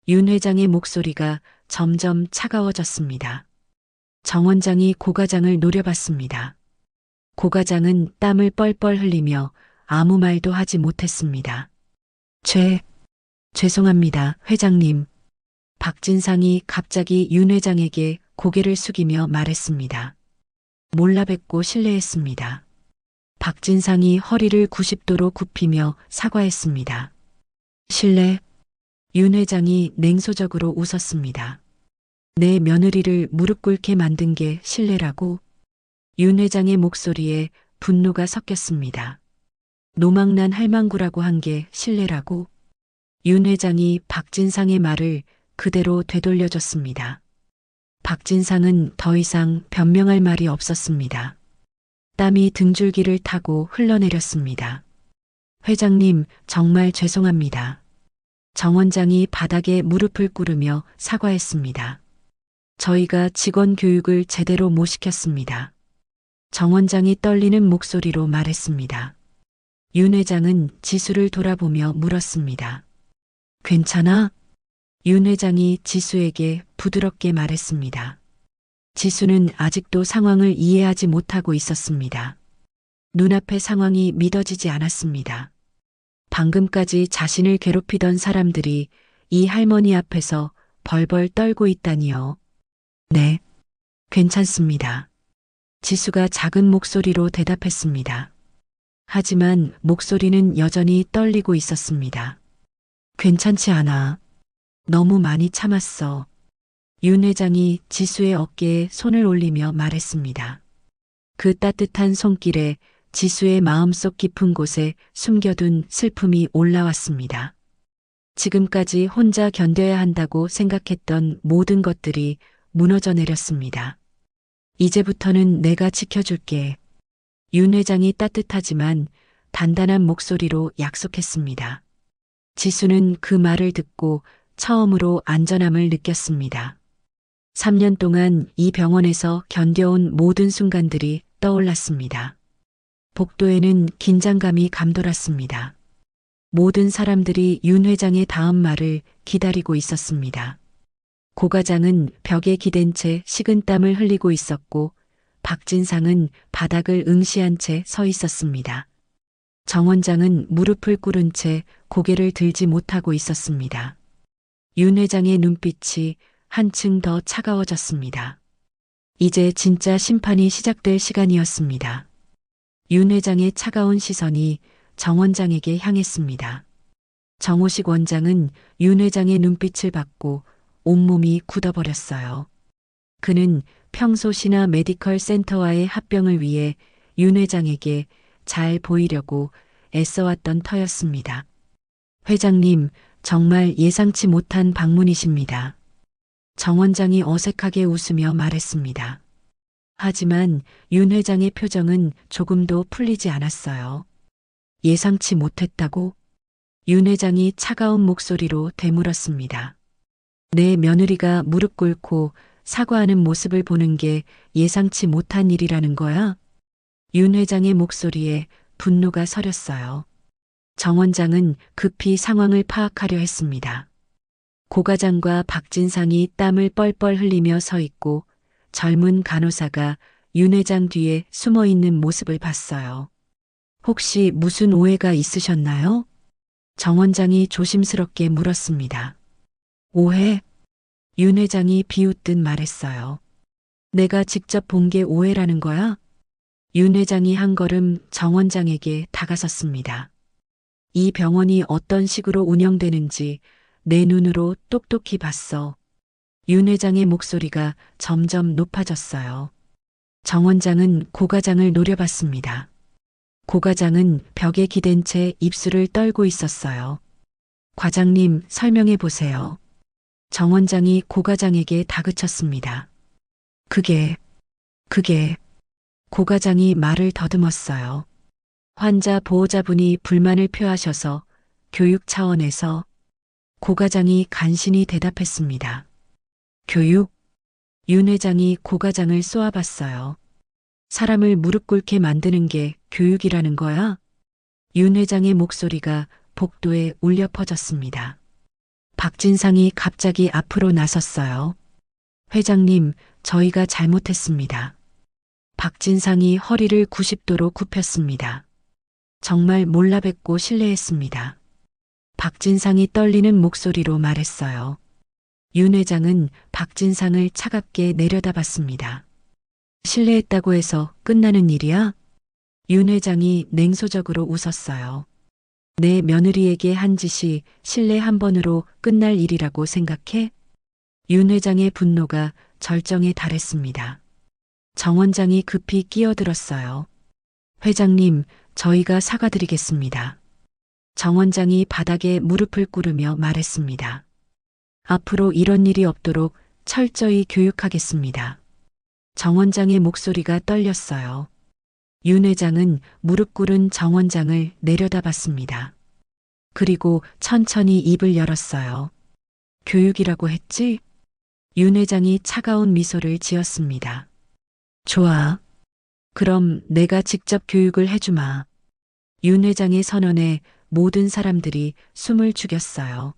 윤 회장의 목소리가 점점 차가워졌습니다. 정 원장이 고 과장을 노려봤습니다. 고 과장은 땀을 뻘뻘 흘리며 아무 말도 하지 못했습니다. 죄송합니다, 회장님. 박진상이 갑자기 윤 회장에게 고개를 숙이며 말했습니다. 몰라 뵙고 실례했습니다. 박진상이 허리를 90도로 굽히며 사과했습니다. 실례? 윤 회장이 냉소적으로 웃었습니다. 내 며느리를 무릎 꿇게 만든 게 실례라고? 윤 회장의 목소리에 분노가 섞였습니다. 노망난 할망구라고 한 게 실례라고? 윤 회장이 박진상의 말을 그대로 되돌려줬습니다. 박진상은 더 이상 변명할 말이 없었습니다. 땀이 등줄기를 타고 흘러내렸습니다. 회장님, 정말 죄송합니다. 정 원장이 바닥에 무릎을 꿇으며 사과했습니다. 저희가 직원 교육을 제대로 못 시켰습니다. 정 원장이 떨리는 목소리로 말했습니다. 윤 회장은 지수를 돌아보며 물었습니다. 괜찮아? 윤 회장이 지수에게 부드럽게 말했습니다. 지수는 아직도 상황을 이해하지 못하고 있었습니다. 눈앞의 상황이 믿어지지 않았습니다. 방금까지 자신을 괴롭히던 사람들이 이 할머니 앞에서 벌벌 떨고 있다니요. 네, 괜찮습니다. 지수가 작은 목소리로 대답했습니다. 하지만 목소리는 여전히 떨리고 있었습니다. 괜찮지 않아. 너무 많이 참았어. 윤 회장이 지수의 어깨에 손을 올리며 말했습니다. 그 따뜻한 손길에 지수의 마음속 깊은 곳에 숨겨둔 슬픔이 올라왔습니다. 지금까지 혼자 견뎌야 한다고 생각했던 모든 것들이 무너져 내렸습니다. 이제부터는 내가 지켜줄게. 윤 회장이 따뜻하지만 단단한 목소리로 약속했습니다. 지수는 그 말을 듣고 처음으로 안전함을 느꼈습니다. 3년 동안 이 병원에서 견뎌온 모든 순간들이 떠올랐습니다. 복도에는 긴장감이 감돌았습니다. 모든 사람들이 윤 회장의 다음 말을 기다리고 있었습니다. 고 과장은 벽에 기댄 채 식은땀을 흘리고 있었고 박진상은 바닥을 응시한 채 서 있었습니다. 정 원장은 무릎을 꿇은 채 고개를 들지 못하고 있었습니다. 윤 회장의 눈빛이 한층 더 차가워졌습니다. 이제 진짜 심판이 시작될 시간이었습니다. 윤 회장의 차가운 시선이 정 원장에게 향했습니다. 정호식 원장은 윤 회장의 눈빛을 받고 온몸이 굳어버렸어요. 그는 평소 신화 메디컬 센터와의 합병을 위해 윤 회장에게 잘 보이려고 애써왔던 터였습니다. 회장님, 정말 예상치 못한 방문이십니다. 정 원장이 어색하게 웃으며 말했습니다. 하지만 윤 회장의 표정은 조금도 풀리지 않았어요. 예상치 못했다고? 윤 회장이 차가운 목소리로 되물었습니다. 내 며느리가 무릎 꿇고 사과하는 모습을 보는 게 예상치 못한 일이라는 거야? 윤 회장의 목소리에 분노가 서렸어요. 정 원장은 급히 상황을 파악하려 했습니다. 고 과장과 박진상이 땀을 뻘뻘 흘리며 서 있고 젊은 간호사가 윤 회장 뒤에 숨어 있는 모습을 봤어요. 혹시 무슨 오해가 있으셨나요? 정 원장이 조심스럽게 물었습니다. 오해? 윤 회장이 비웃듯 말했어요. 내가 직접 본 게 오해라는 거야? 윤 회장이 한 걸음 정 원장에게 다가섰습니다. 이 병원이 어떤 식으로 운영되는지 내 눈으로 똑똑히 봤어. 윤 회장의 목소리가 점점 높아졌어요. 정 원장은 고 과장을 노려봤습니다. 고 과장은 벽에 기댄 채 입술을 떨고 있었어요. 과장님, 설명해 보세요. 정 원장이 고 과장에게 다그쳤습니다. 그게 고 과장이 말을 더듬었어요. 환자 보호자분이 불만을 표하셔서 교육 차원에서 고 과장이 간신히 대답했습니다. 교육? 윤 회장이 고 과장을 쏘아봤어요. 사람을 무릎 꿇게 만드는 게 교육이라는 거야? 윤 회장의 목소리가 복도에 울려 퍼졌습니다. 박진상이 갑자기 앞으로 나섰어요. 회장님, 저희가 잘못했습니다. 박진상이 허리를 90도로 굽혔습니다. 정말 몰라뵙고 실례했습니다. 박진상이 떨리는 목소리로 말했어요. 윤 회장은 박진상을 차갑게 내려다봤습니다. 실례했다고 해서 끝나는 일이야? 윤 회장이 냉소적으로 웃었어요. 내 며느리에게 한 짓이 실례 한 번으로 끝날 일이라고 생각해? 윤 회장의 분노가 절정에 달했습니다. 정 원장이 급히 끼어들었어요. 회장님, 저희가 사과드리겠습니다. 정 원장이 바닥에 무릎을 꿇으며 말했습니다. 앞으로 이런 일이 없도록 철저히 교육하겠습니다. 정 원장의 목소리가 떨렸어요. 윤 회장은 무릎 꿇은 정 원장을 내려다봤습니다. 그리고 천천히 입을 열었어요. 교육이라고 했지? 윤 회장이 차가운 미소를 지었습니다. 좋아. 그럼 내가 직접 교육을 해주마. 윤 회장의 선언에 모든 사람들이 숨을 죽였어요.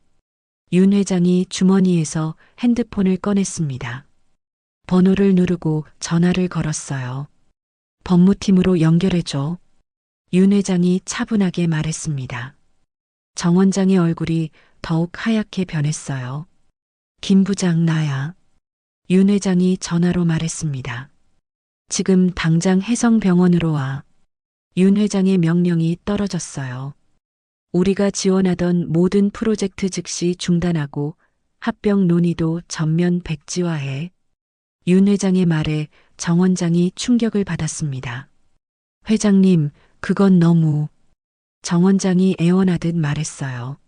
윤 회장이 주머니에서 핸드폰을 꺼냈습니다. 번호를 누르고 전화를 걸었어요. 법무팀으로 연결해줘. 윤 회장이 차분하게 말했습니다. 정 원장의 얼굴이 더욱 하얗게 변했어요. 김 부장 나야. 윤 회장이 전화로 말했습니다. 지금 당장 해성병원으로 와. 윤 회장의 명령이 떨어졌어요. 우리가 지원하던 모든 프로젝트 즉시 중단하고 합병 논의도 전면 백지화해. 윤 회장의 말에 정 원장이 충격을 받았습니다. 회장님, 그건 너무... 정 원장이 애원하듯 말했어요.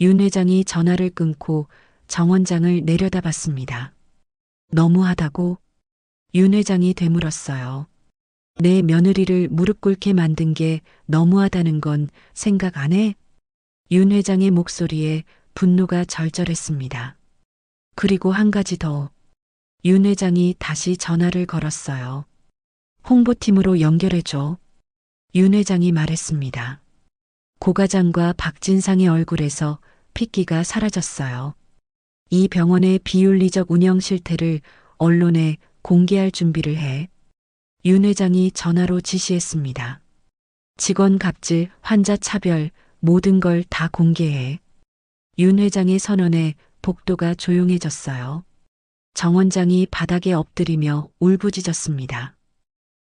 윤 회장이 전화를 끊고 정 원장을 내려다봤습니다. 너무하다고? 윤 회장이 되물었어요. 내 며느리를 무릎 꿇게 만든 게 너무하다는 건 생각 안 해? 윤 회장의 목소리에 분노가 절절했습니다. 그리고 한 가지 더. 윤 회장이 다시 전화를 걸었어요. 홍보팀으로 연결해줘. 윤 회장이 말했습니다. 고 과장과 박진상의 얼굴에서 핏기가 사라졌어요. 이 병원의 비윤리적 운영 실태를 언론에 공개할 준비를 해. 윤 회장이 전화로 지시했습니다. 직원 갑질, 환자 차별, 모든 걸 다 공개해. 윤 회장의 선언에 복도가 조용해졌어요. 정 원장이 바닥에 엎드리며 울부짖었습니다.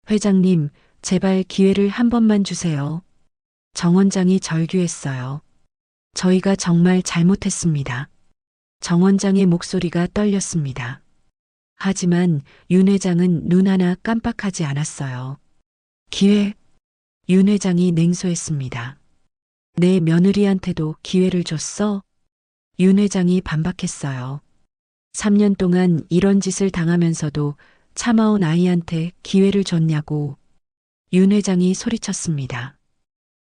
회장님, 제발 기회를 한 번만 주세요. 정 원장이 절규했어요. 저희가 정말 잘못했습니다. 정 원장의 목소리가 떨렸습니다. 하지만 윤 회장은 눈 하나 깜빡하지 않았어요. 기회? 윤 회장이 냉소했습니다. 내 며느리한테도 기회를 줬어? 윤 회장이 반박했어요. 3년 동안 이런 짓을 당하면서도 참아온 아이한테 기회를 줬냐고 윤 회장이 소리쳤습니다.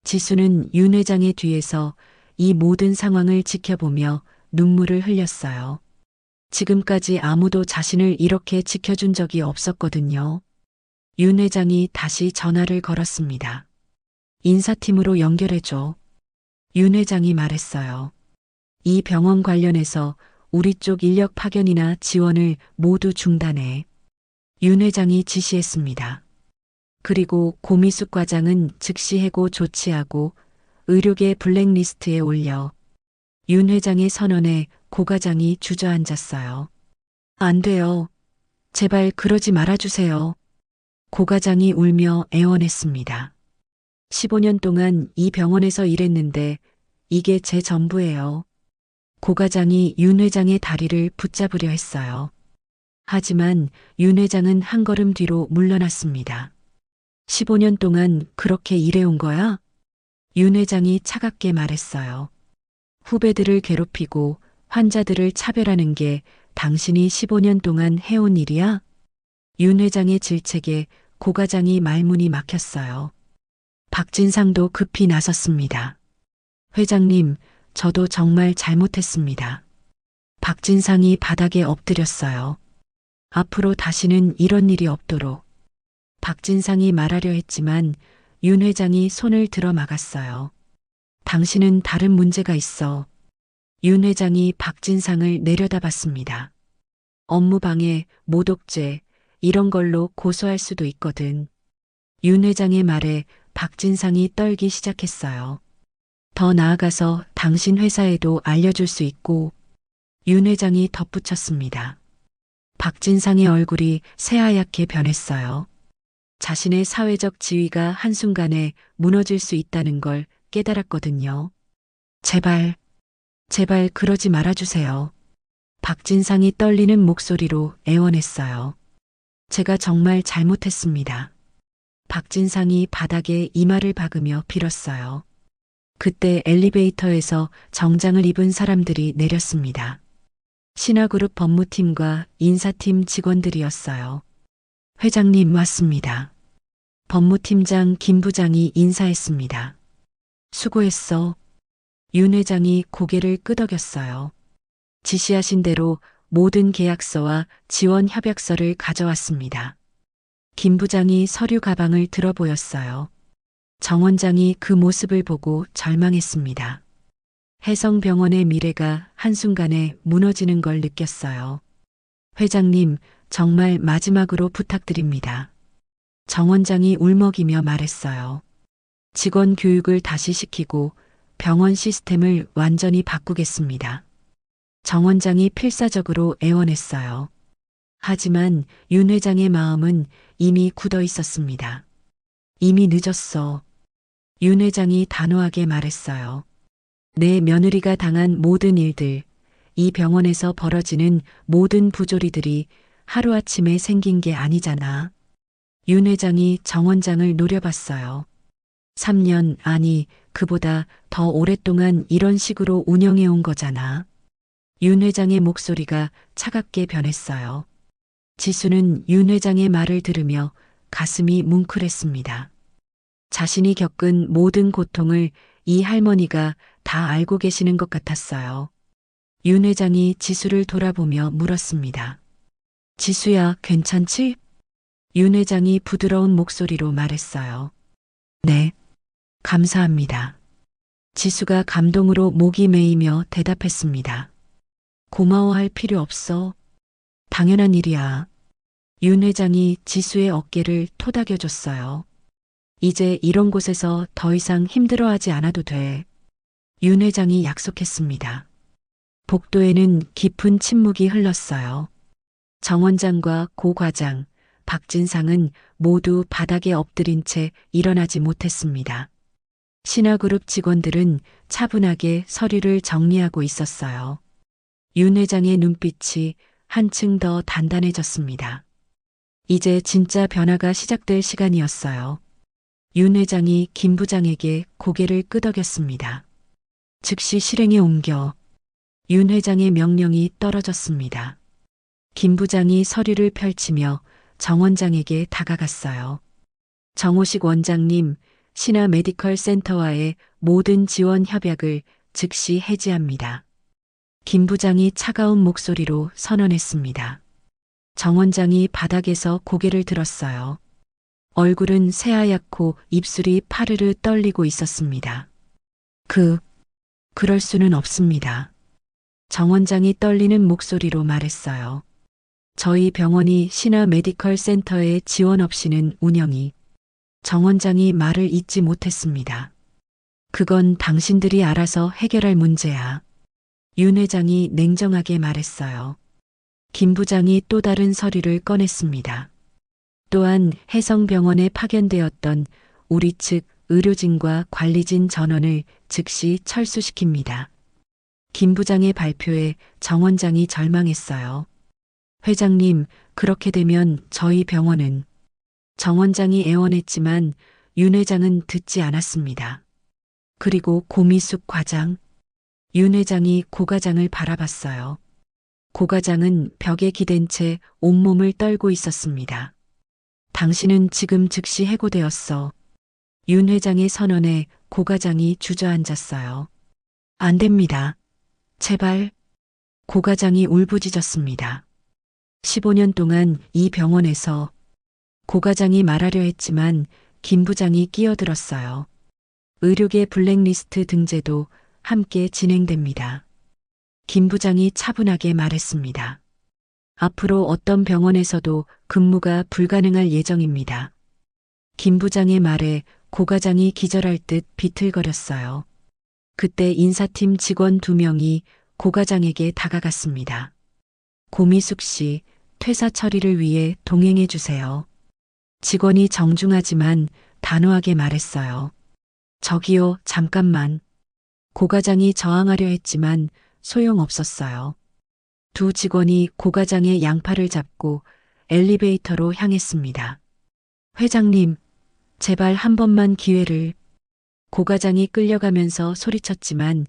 지수는 윤 회장의 뒤에서 이 모든 상황을 지켜보며 눈물을 흘렸어요. 지금까지 아무도 자신을 이렇게 지켜준 적이 없었거든요. 윤 회장이 다시 전화를 걸었습니다. 인사팀으로 연결해줘. 윤 회장이 말했어요. 이 병원 관련해서 우리 쪽 인력 파견이나 지원을 모두 중단해. 윤 회장이 지시했습니다. 그리고 고미숙 과장은 즉시 해고 조치하고 의료계 블랙리스트에 올려. 윤 회장의 선언에 고 과장이 주저앉았어요. 안 돼요. 제발 그러지 말아주세요. 고 과장이 울며 애원했습니다. 15년 동안 이 병원에서 일했는데 이게 제 전부예요. 고 과장이 윤 회장의 다리를 붙잡으려 했어요. 하지만 윤 회장은 한 걸음 뒤로 물러났습니다. 15년 동안 그렇게 일해온 거야? 윤 회장이 차갑게 말했어요. 후배들을 괴롭히고 환자들을 차별하는 게 당신이 15년 동안 해온 일이야? 윤 회장의 질책에 고 과장이 말문이 막혔어요. 박진상도 급히 나섰습니다. 회장님, 저도 정말 잘못했습니다. 박진상이 바닥에 엎드렸어요. 앞으로 다시는 이런 일이 없도록. 박진상이 말하려 했지만 윤 회장이 손을 들어 막았어요. 당신은 다른 문제가 있어. 윤 회장이 박진상을 내려다봤습니다. 업무방해, 모독죄, 이런 걸로 고소할 수도 있거든. 윤 회장의 말에 박진상이 떨기 시작했어요. 더 나아가서 당신 회사에도 알려줄 수 있고. 윤 회장이 덧붙였습니다. 박진상의 얼굴이 새하얗게 변했어요. 자신의 사회적 지위가 한순간에 무너질 수 있다는 걸 깨달았거든요. 제발 그러지 말아주세요. 박진상이 떨리는 목소리로 애원했어요. 제가 정말 잘못했습니다. 박진상이 바닥에 이마를 박으며 빌었어요. 그때 엘리베이터에서 정장을 입은 사람들이 내렸습니다. 신화그룹 법무팀과 인사팀 직원들이었어요. 회장님 왔습니다. 법무팀장 김 부장이 인사했습니다. 수고했어. 윤 회장이 고개를 끄덕였어요. 지시하신 대로 모든 계약서와 지원 협약서를 가져왔습니다. 김 부장이 서류 가방을 들어 보였어요. 정 원장이 그 모습을 보고 절망했습니다. 혜성병원의 미래가 한순간에 무너지는 걸 느꼈어요. 회장님, 정말 마지막으로 부탁드립니다. 정 원장이 울먹이며 말했어요. 직원 교육을 다시 시키고 병원 시스템을 완전히 바꾸겠습니다. 정 원장이 필사적으로 애원했어요. 하지만 윤 회장의 마음은 이미 굳어 있었습니다. 이미 늦었어. 윤 회장이 단호하게 말했어요. 내 며느리가 당한 모든 일들, 이 병원에서 벌어지는 모든 부조리들이 하루아침에 생긴 게 아니잖아. 윤 회장이 정 원장을 노려봤어요. 3년, 아니, 그보다 더 오랫동안 이런 식으로 운영해 온 거잖아. 윤 회장의 목소리가 차갑게 변했어요. 지수는 윤 회장의 말을 들으며 가슴이 뭉클했습니다. 자신이 겪은 모든 고통을 이 할머니가 다 알고 계시는 것 같았어요. 윤 회장이 지수를 돌아보며 물었습니다. 지수야, 괜찮지? 윤 회장이 부드러운 목소리로 말했어요. 네, 감사합니다. 지수가 감동으로 목이 메이며 대답했습니다. 고마워할 필요 없어. 당연한 일이야. 윤 회장이 지수의 어깨를 토닥여줬어요. 이제 이런 곳에서 더 이상 힘들어하지 않아도 돼. 윤 회장이 약속했습니다. 복도에는 깊은 침묵이 흘렀어요. 정 원장과 고 과장, 박진상은 모두 바닥에 엎드린 채 일어나지 못했습니다. 신화그룹 직원들은 차분하게 서류를 정리하고 있었어요. 윤 회장의 눈빛이 한층 더 단단해졌습니다. 이제 진짜 변화가 시작될 시간이었어요. 윤 회장이 김 부장에게 고개를 끄덕였습니다. 즉시 실행에 옮겨. 윤 회장의 명령이 떨어졌습니다. 김 부장이 서류를 펼치며 정 원장에게 다가갔어요. 정호식 원장님, 신화 메디컬 센터와의 모든 지원 협약을 즉시 해지합니다. 김 부장이 차가운 목소리로 선언했습니다. 정 원장이 바닥에서 고개를 들었어요. 얼굴은 새하얗고 입술이 파르르 떨리고 있었습니다. 그럴 수는 없습니다. 정 원장이 떨리는 목소리로 말했어요. 저희 병원이 신화 메디컬 센터의 지원 없이는 운영이. 정 원장이 말을 잇지 못했습니다. 그건 당신들이 알아서 해결할 문제야. 윤 회장이 냉정하게 말했어요. 김 부장이 또 다른 서류를 꺼냈습니다. 또한 혜성병원에 파견되었던 우리 측 의료진과 관리진 전원을 즉시 철수시킵니다. 김 부장의 발표에 정 원장이 절망했어요. 회장님, 그렇게 되면 저희 병원은. 정 원장이 애원했지만 윤 회장은 듣지 않았습니다. 그리고 고미숙 과장. 윤 회장이 고 과장을 바라봤어요. 고 과장은 벽에 기댄 채 온몸을 떨고 있었습니다. 당신은 지금 즉시 해고되었어. 윤 회장의 선언에 고 과장이 주저앉았어요. 안 됩니다. 제발. 고 과장이 울부짖었습니다. 15년 동안 이 병원에서. 고 과장이 말하려 했지만 김 부장이 끼어들었어요. 의료계 블랙리스트 등재도 함께 진행됩니다. 김 부장이 차분하게 말했습니다. 앞으로 어떤 병원에서도 근무가 불가능할 예정입니다. 김 부장의 말에 고 과장이 기절할 듯 비틀거렸어요. 그때 인사팀 직원 2명이 고 과장에게 다가갔습니다. 고미숙 씨, 퇴사 처리를 위해 동행해 주세요. 직원이 정중하지만 단호하게 말했어요. 저기요, 잠깐만. 고 과장이 저항하려 했지만 소용없었어요. 두 직원이 고 과장의 양팔을 잡고 엘리베이터로 향했습니다. 회장님, 제발 한 번만 기회를. 고 과장이 끌려가면서 소리쳤지만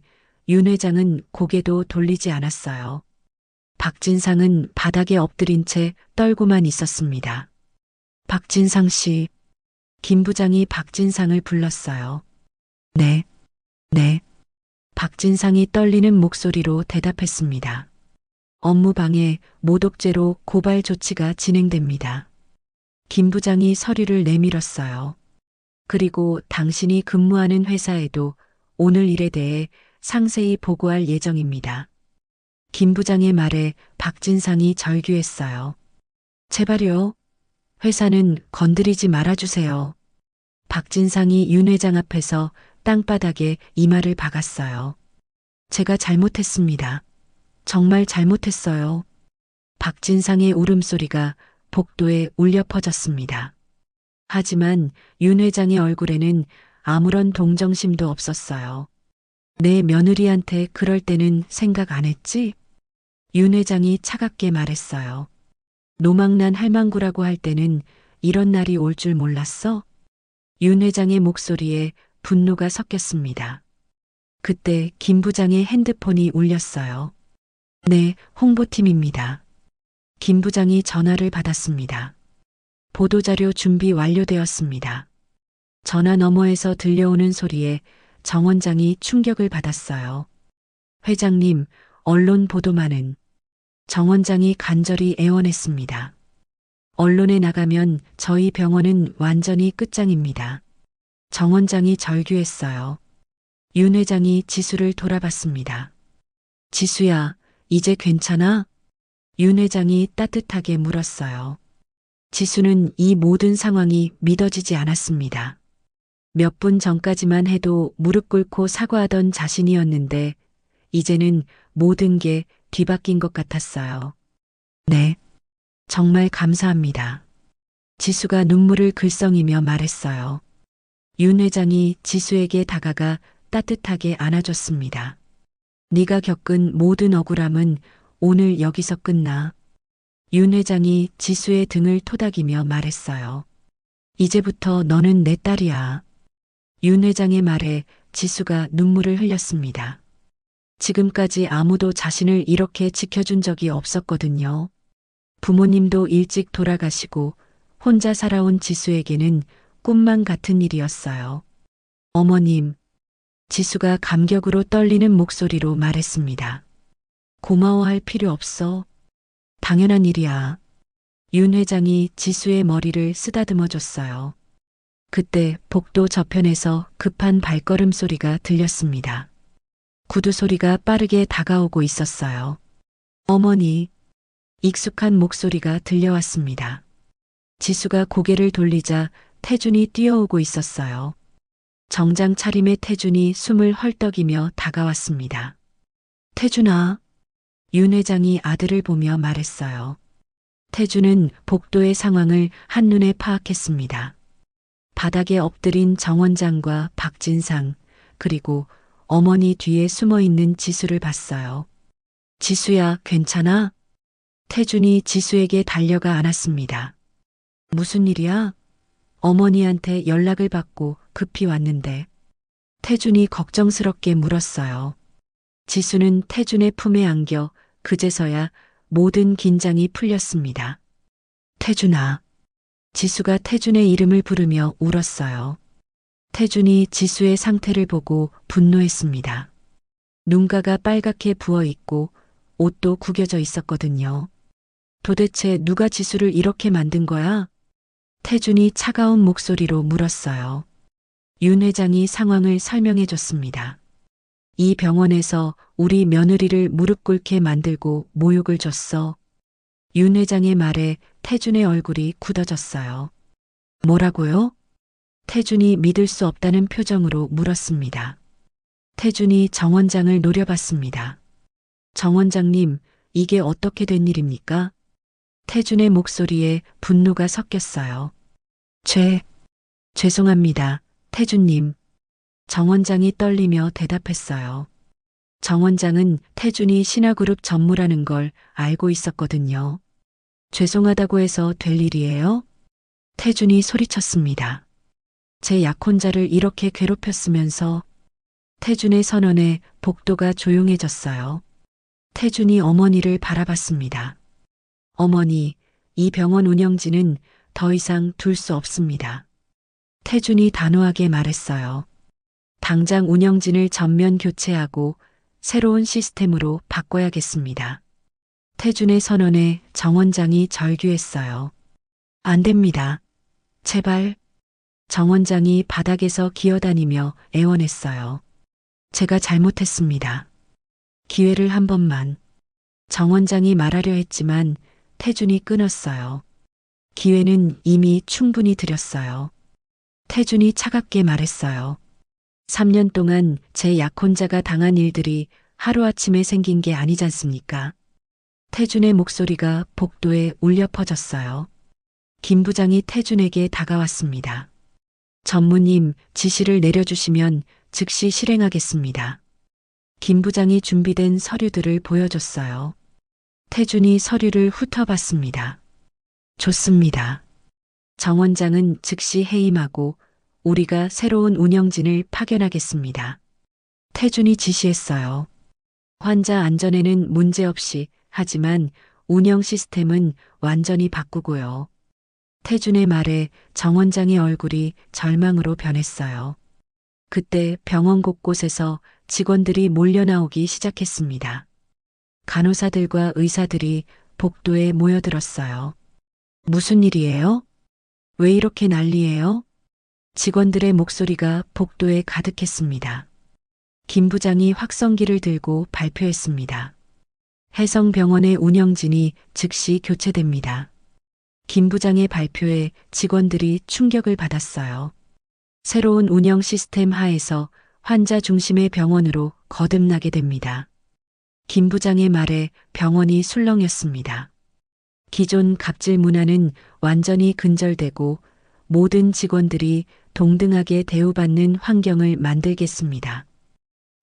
윤 회장은 고개도 돌리지 않았어요. 박진상은 바닥에 엎드린 채 떨고만 있었습니다. 박진상 씨. 김 부장이 박진상을 불렀어요. 네. 박진상이 떨리는 목소리로 대답했습니다. 업무방해, 모독죄로 고발 조치가 진행됩니다. 김 부장이 서류를 내밀었어요. 그리고 당신이 근무하는 회사에도 오늘 일에 대해 상세히 보고할 예정입니다. 김 부장의 말에 박진상이 절규했어요. 제발요. 회사는 건드리지 말아주세요. 박진상이 윤 회장 앞에서 땅바닥에 이마를 박았어요. 제가 잘못했습니다. 정말 잘못했어요. 박진상의 울음소리가 복도에 울려 퍼졌습니다. 하지만 윤 회장의 얼굴에는 아무런 동정심도 없었어요. 내 며느리한테 그럴 때는 생각 안 했지? 윤 회장이 차갑게 말했어요. 노망난 할망구라고 할 때는 이런 날이 올 줄 몰랐어? 윤 회장의 목소리에 분노가 섞였습니다. 그때 김 부장의 핸드폰이 울렸어요. 네, 홍보팀입니다. 김 부장이 전화를 받았습니다. 보도자료 준비 완료되었습니다. 전화 너머에서 들려오는 소리에 정 원장이 충격을 받았어요. 회장님, 언론 보도만은. 정 원장이 간절히 애원했습니다. 언론에 나가면 저희 병원은 완전히 끝장입니다. 정 원장이 절규했어요. 윤 회장이 지수를 돌아봤습니다. 지수야, 이제 괜찮아? 윤 회장이 따뜻하게 물었어요. 지수는 이 모든 상황이 믿어지지 않았습니다. 몇 분 전까지만 해도 무릎 꿇고 사과하던 자신이었는데 이제는 모든 게 뒤바뀐 것 같았어요. 네. 정말 감사합니다. 지수가 눈물을 글썽이며 말했어요. 윤 회장이 지수에게 다가가 따뜻하게 안아줬습니다. 네가 겪은 모든 억울함은 오늘 여기서 끝나. 윤 회장이 지수의 등을 토닥이며 말했어요. 이제부터 너는 내 딸이야. 윤 회장의 말에 지수가 눈물을 흘렸습니다. 지금까지 아무도 자신을 이렇게 지켜준 적이 없었거든요. 부모님도 일찍 돌아가시고 혼자 살아온 지수에게는 꿈만 같은 일이었어요. 어머님, 지수가 감격으로 떨리는 목소리로 말했습니다. 고마워할 필요 없어. 당연한 일이야. 윤 회장이 지수의 머리를 쓰다듬어 줬어요. 그때 복도 저편에서 급한 발걸음 소리가 들렸습니다. 구두 소리가 빠르게 다가오고 있었어요. 어머니, 익숙한 목소리가 들려왔습니다. 지수가 고개를 돌리자 태준이 뛰어오고 있었어요. 정장 차림의 태준이 숨을 헐떡이며 다가왔습니다. 태준아, 윤 회장이 아들을 보며 말했어요. 태준은 복도의 상황을 한눈에 파악했습니다. 바닥에 엎드린 정 원장과 박진상, 그리고 어머니 뒤에 숨어 있는 지수를 봤어요. 지수야, 괜찮아? 태준이 지수에게 달려가 안았습니다. 무슨 일이야? 어머니한테 연락을 받고 급히 왔는데. 태준이 걱정스럽게 물었어요. 지수는 태준의 품에 안겨 그제서야 모든 긴장이 풀렸습니다. 태준아. 지수가 태준의 이름을 부르며 울었어요. 태준이 지수의 상태를 보고 분노했습니다. 눈가가 빨갛게 부어 있고 옷도 구겨져 있었거든요. 도대체 누가 지수를 이렇게 만든 거야? 태준이 차가운 목소리로 물었어요. 윤 회장이 상황을 설명해 줬습니다. 이 병원에서 우리 며느리를 무릎 꿇게 만들고 모욕을 줬어. 윤 회장의 말에 태준의 얼굴이 굳어졌어요. 뭐라고요? 태준이 믿을 수 없다는 표정으로 물었습니다. 태준이 정 원장을 노려봤습니다. 정 원장님, 이게 어떻게 된 일입니까? 태준의 목소리에 분노가 섞였어요. 죄송합니다, 태준님. 정 원장이 떨리며 대답했어요. 정 원장은 태준이 신화그룹 전무라는 걸 알고 있었거든요. 죄송하다고 해서 될 일이에요? 태준이 소리쳤습니다. 제 약혼자를 이렇게 괴롭혔으면서. 태준의 선언에 복도가 조용해졌어요. 태준이 어머니를 바라봤습니다. 어머니, 이 병원 운영진은 더 이상 둘 수 없습니다. 태준이 단호하게 말했어요. 당장 운영진을 전면 교체하고 새로운 시스템으로 바꿔야겠습니다. 태준의 선언에 정 원장이 절규했어요. 안 됩니다. 제발. 정 원장이 바닥에서 기어다니며 애원했어요. 제가 잘못했습니다. 기회를 한 번만. 정 원장이 말하려 했지만 태준이 끊었어요. 기회는 이미 충분히 드렸어요. 태준이 차갑게 말했어요. 3년 동안 제 약혼자가 당한 일들이 하루아침에 생긴 게 아니지 않습니까? 태준의 목소리가 복도에 울려 퍼졌어요. 김 부장이 태준에게 다가왔습니다. 전무님, 지시를 내려주시면 즉시 실행하겠습니다. 김 부장이 준비된 서류들을 보여줬어요. 태준이 서류를 훑어봤습니다. 좋습니다. 정 원장은 즉시 해임하고 우리가 새로운 운영진을 파견하겠습니다. 태준이 지시했어요. 환자 안전에는 문제없이, 하지만 운영 시스템은 완전히 바꾸고요. 태준의 말에 정 원장의 얼굴이 절망으로 변했어요. 그때 병원 곳곳에서 직원들이 몰려나오기 시작했습니다. 간호사들과 의사들이 복도에 모여들었어요. 무슨 일이에요? 왜 이렇게 난리예요? 직원들의 목소리가 복도에 가득했습니다. 김 부장이 확성기를 들고 발표했습니다. 해성병원의 운영진이 즉시 교체됩니다. 김 부장의 발표에 직원들이 충격을 받았어요. 새로운 운영 시스템 하에서 환자 중심의 병원으로 거듭나게 됩니다. 김 부장의 말에 병원이 술렁였습니다. 기존 갑질 문화는 완전히 근절되고 모든 직원들이 동등하게 대우받는 환경을 만들겠습니다.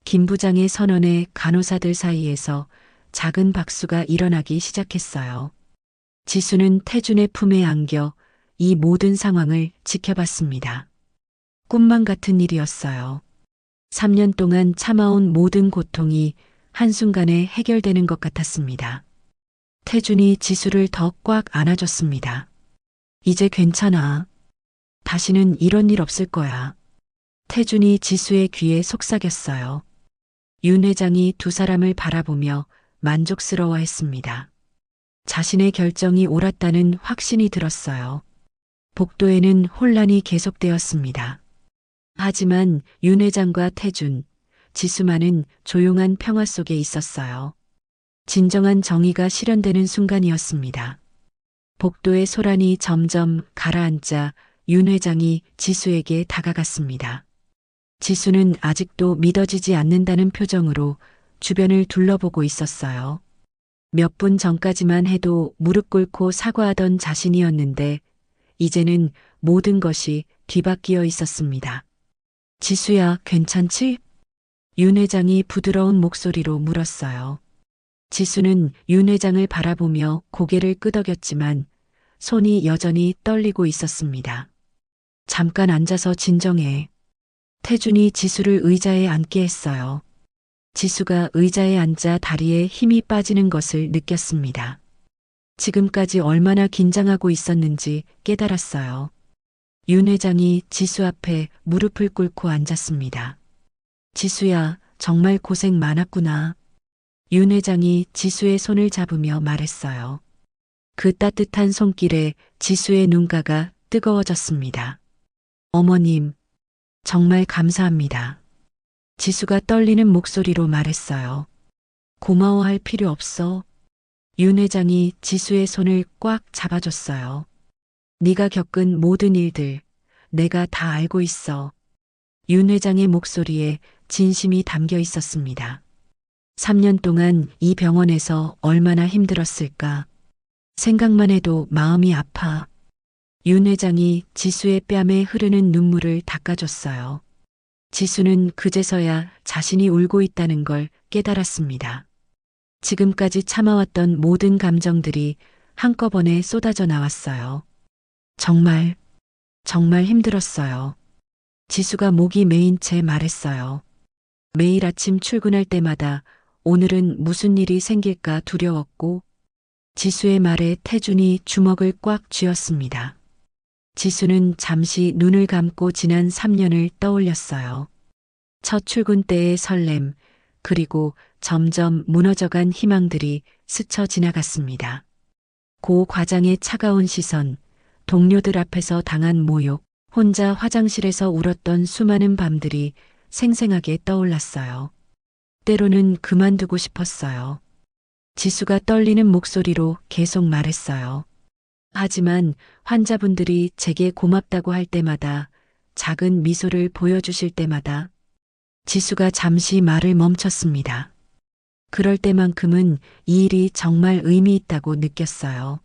김 부장의 선언에 간호사들 사이에서 작은 박수가 일어나기 시작했어요. 지수는 태준의 품에 안겨 이 모든 상황을 지켜봤습니다. 꿈만 같은 일이었어요. 3년 동안 참아온 모든 고통이 한순간에 해결되는 것 같았습니다. 태준이 지수를 더 꽉 안아줬습니다. 이제 괜찮아. 다시는 이런 일 없을 거야. 태준이 지수의 귀에 속삭였어요. 윤 회장이 두 사람을 바라보며 만족스러워했습니다. 자신의 결정이 옳았다는 확신이 들었어요. 복도에는 혼란이 계속되었습니다. 하지만 윤 회장과 태준, 지수만은 조용한 평화 속에 있었어요. 진정한 정의가 실현되는 순간이었습니다. 복도의 소란이 점점 가라앉자 윤 회장이 지수에게 다가갔습니다. 지수는 아직도 믿어지지 않는다는 표정으로 주변을 둘러보고 있었어요. 몇 분 전까지만 해도 무릎 꿇고 사과하던 자신이었는데 이제는 모든 것이 뒤바뀌어 있었습니다. 지수야, 괜찮지? 윤 회장이 부드러운 목소리로 물었어요. 지수는 윤 회장을 바라보며 고개를 끄덕였지만 손이 여전히 떨리고 있었습니다. 잠깐 앉아서 진정해. 태준이 지수를 의자에 앉게 했어요. 지수가 의자에 앉아 다리에 힘이 빠지는 것을 느꼈습니다. 지금까지 얼마나 긴장하고 있었는지 깨달았어요. 윤 회장이 지수 앞에 무릎을 꿇고 앉았습니다. 지수야, 정말 고생 많았구나. 윤 회장이 지수의 손을 잡으며 말했어요. 그 따뜻한 손길에 지수의 눈가가 뜨거워졌습니다. 어머님, 정말 감사합니다. 지수가 떨리는 목소리로 말했어요. 고마워할 필요 없어. 윤 회장이 지수의 손을 꽉 잡아줬어요. 네가 겪은 모든 일들 내가 다 알고 있어. 윤 회장의 목소리에 진심이 담겨 있었습니다. 3년 동안 이 병원에서 얼마나 힘들었을까. 생각만 해도 마음이 아파. 윤 회장이 지수의 뺨에 흐르는 눈물을 닦아줬어요. 지수는 그제서야 자신이 울고 있다는 걸 깨달았습니다. 지금까지 참아왔던 모든 감정들이 한꺼번에 쏟아져 나왔어요. 정말 힘들었어요. 지수가 목이 메인 채 말했어요. 매일 아침 출근할 때마다 오늘은 무슨 일이 생길까 두려웠고, 지수의 말에 태준이 주먹을 꽉 쥐었습니다. 지수는 잠시 눈을 감고 지난 3년을 떠올렸어요. 첫 출근 때의 설렘, 그리고 점점 무너져간 희망들이 스쳐 지나갔습니다. 고 과장의 차가운 시선, 동료들 앞에서 당한 모욕, 혼자 화장실에서 울었던 수많은 밤들이 생생하게 떠올랐어요. 때로는 그만두고 싶었어요. 지수가 떨리는 목소리로 계속 말했어요. 하지만 환자분들이 제게 고맙다고 할 때마다, 작은 미소를 보여주실 때마다 지수가 잠시 말을 멈췄습니다. 그럴 때만큼은 이 일이 정말 의미 있다고 느꼈어요.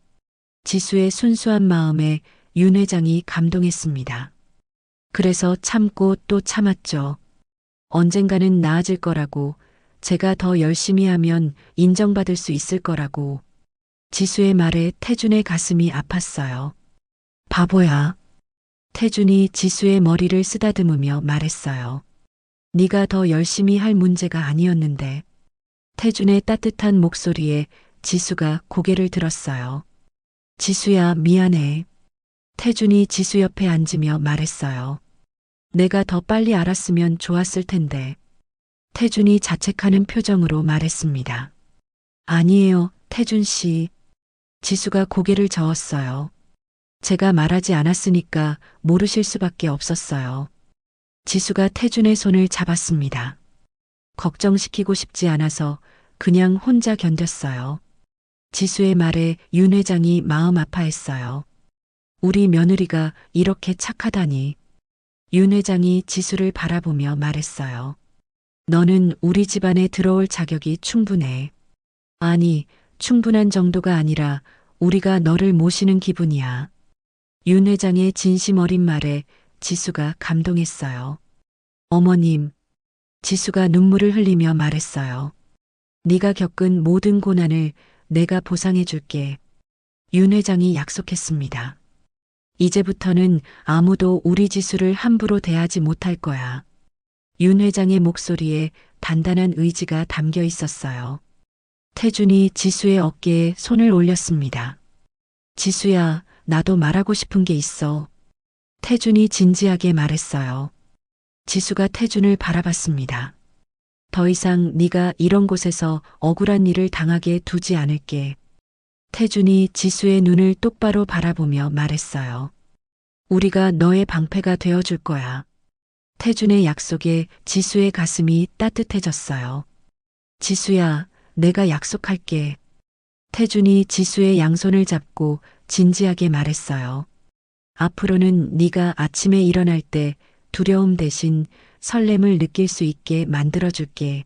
지수의 순수한 마음에 윤 회장이 감동했습니다. 그래서 참고 또 참았죠. 언젠가는 나아질 거라고, 제가 더 열심히 하면 인정받을 수 있을 거라고. 지수의 말에 태준의 가슴이 아팠어요. 바보야. 태준이 지수의 머리를 쓰다듬으며 말했어요. 네가 더 열심히 할 문제가 아니었는데. 태준의 따뜻한 목소리에 지수가 고개를 들었어요. 지수야, 미안해. 태준이 지수 옆에 앉으며 말했어요. 내가 더 빨리 알았으면 좋았을 텐데. 태준이 자책하는 표정으로 말했습니다. 아니에요, 태준 씨. 지수가 고개를 저었어요. 제가 말하지 않았으니까 모르실 수밖에 없었어요. 지수가 태준의 손을 잡았습니다. 걱정시키고 싶지 않아서 그냥 혼자 견뎠어요. 지수의 말에 윤 회장이 마음 아파했어요. 우리 며느리가 이렇게 착하다니. 윤 회장이 지수를 바라보며 말했어요. 너는 우리 집안에 들어올 자격이 충분해. 아니, 충분한 정도가 아니라 우리가 너를 모시는 기분이야. 윤 회장의 진심 어린 말에 지수가 감동했어요. 어머님, 지수가 눈물을 흘리며 말했어요. 네가 겪은 모든 고난을 내가 보상해 줄게. 윤 회장이 약속했습니다. 이제부터는 아무도 우리 지수를 함부로 대하지 못할 거야. 윤 회장의 목소리에 단단한 의지가 담겨 있었어요. 태준이 지수의 어깨에 손을 올렸습니다. 지수야, 나도 말하고 싶은 게 있어. 태준이 진지하게 말했어요. 지수가 태준을 바라봤습니다. 더 이상 네가 이런 곳에서 억울한 일을 당하게 두지 않을게. 태준이 지수의 눈을 똑바로 바라보며 말했어요. 우리가 너의 방패가 되어줄 거야. 태준의 약속에 지수의 가슴이 따뜻해졌어요. 지수야, 내가 약속할게. 태준이 지수의 양손을 잡고 진지하게 말했어요. 앞으로는 네가 아침에 일어날 때 두려움 대신 설렘을 느낄 수 있게 만들어줄게.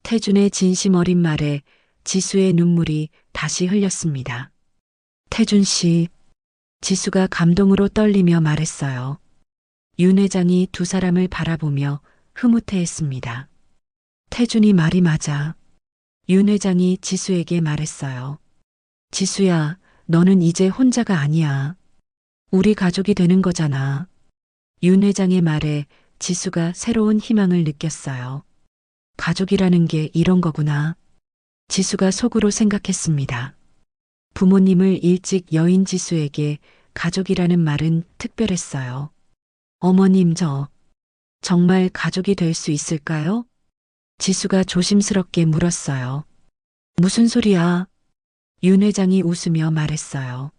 태준의 진심 어린 말에 지수의 눈물이 다시 흘렸습니다. 태준 씨, 지수가 감동으로 떨리며 말했어요. 윤 회장이 두 사람을 바라보며 흐뭇해했습니다. 태준이 말이 맞아. 윤 회장이 지수에게 말했어요. 지수야, 너는 이제 혼자가 아니야. 우리 가족이 되는 거잖아. 윤 회장의 말에 지수가 새로운 희망을 느꼈어요. 가족이라는 게 이런 거구나. 지수가 속으로 생각했습니다. 부모님을 일찍 여인 지수에게 가족이라는 말은 특별했어요. 어머님, 저 정말 가족이 될 수 있을까요? 지수가 조심스럽게 물었어요. 무슨 소리야? 윤 회장이 웃으며 말했어요.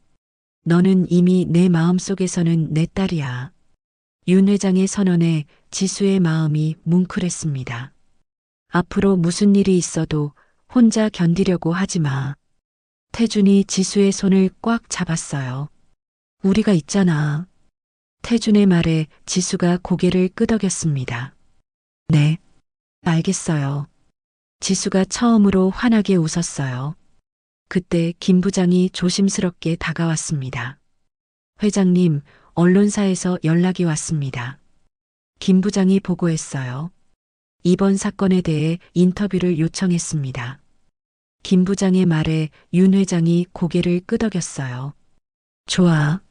너는 이미 내 마음속에서는 내 딸이야. 윤 회장의 선언에 지수의 마음이 뭉클했습니다. 앞으로 무슨 일이 있어도 혼자 견디려고 하지 마. 태준이 지수의 손을 꽉 잡았어요. 우리가 있잖아. 태준의 말에 지수가 고개를 끄덕였습니다. 네, 알겠어요. 지수가 처음으로 환하게 웃었어요. 그때 김 부장이 조심스럽게 다가왔습니다. 회장님, 언론사에서 연락이 왔습니다. 김 부장이 보고했어요. 이번 사건에 대해 인터뷰를 요청했습니다. 김 부장의 말에 윤 회장이 고개를 끄덕였어요. 좋아.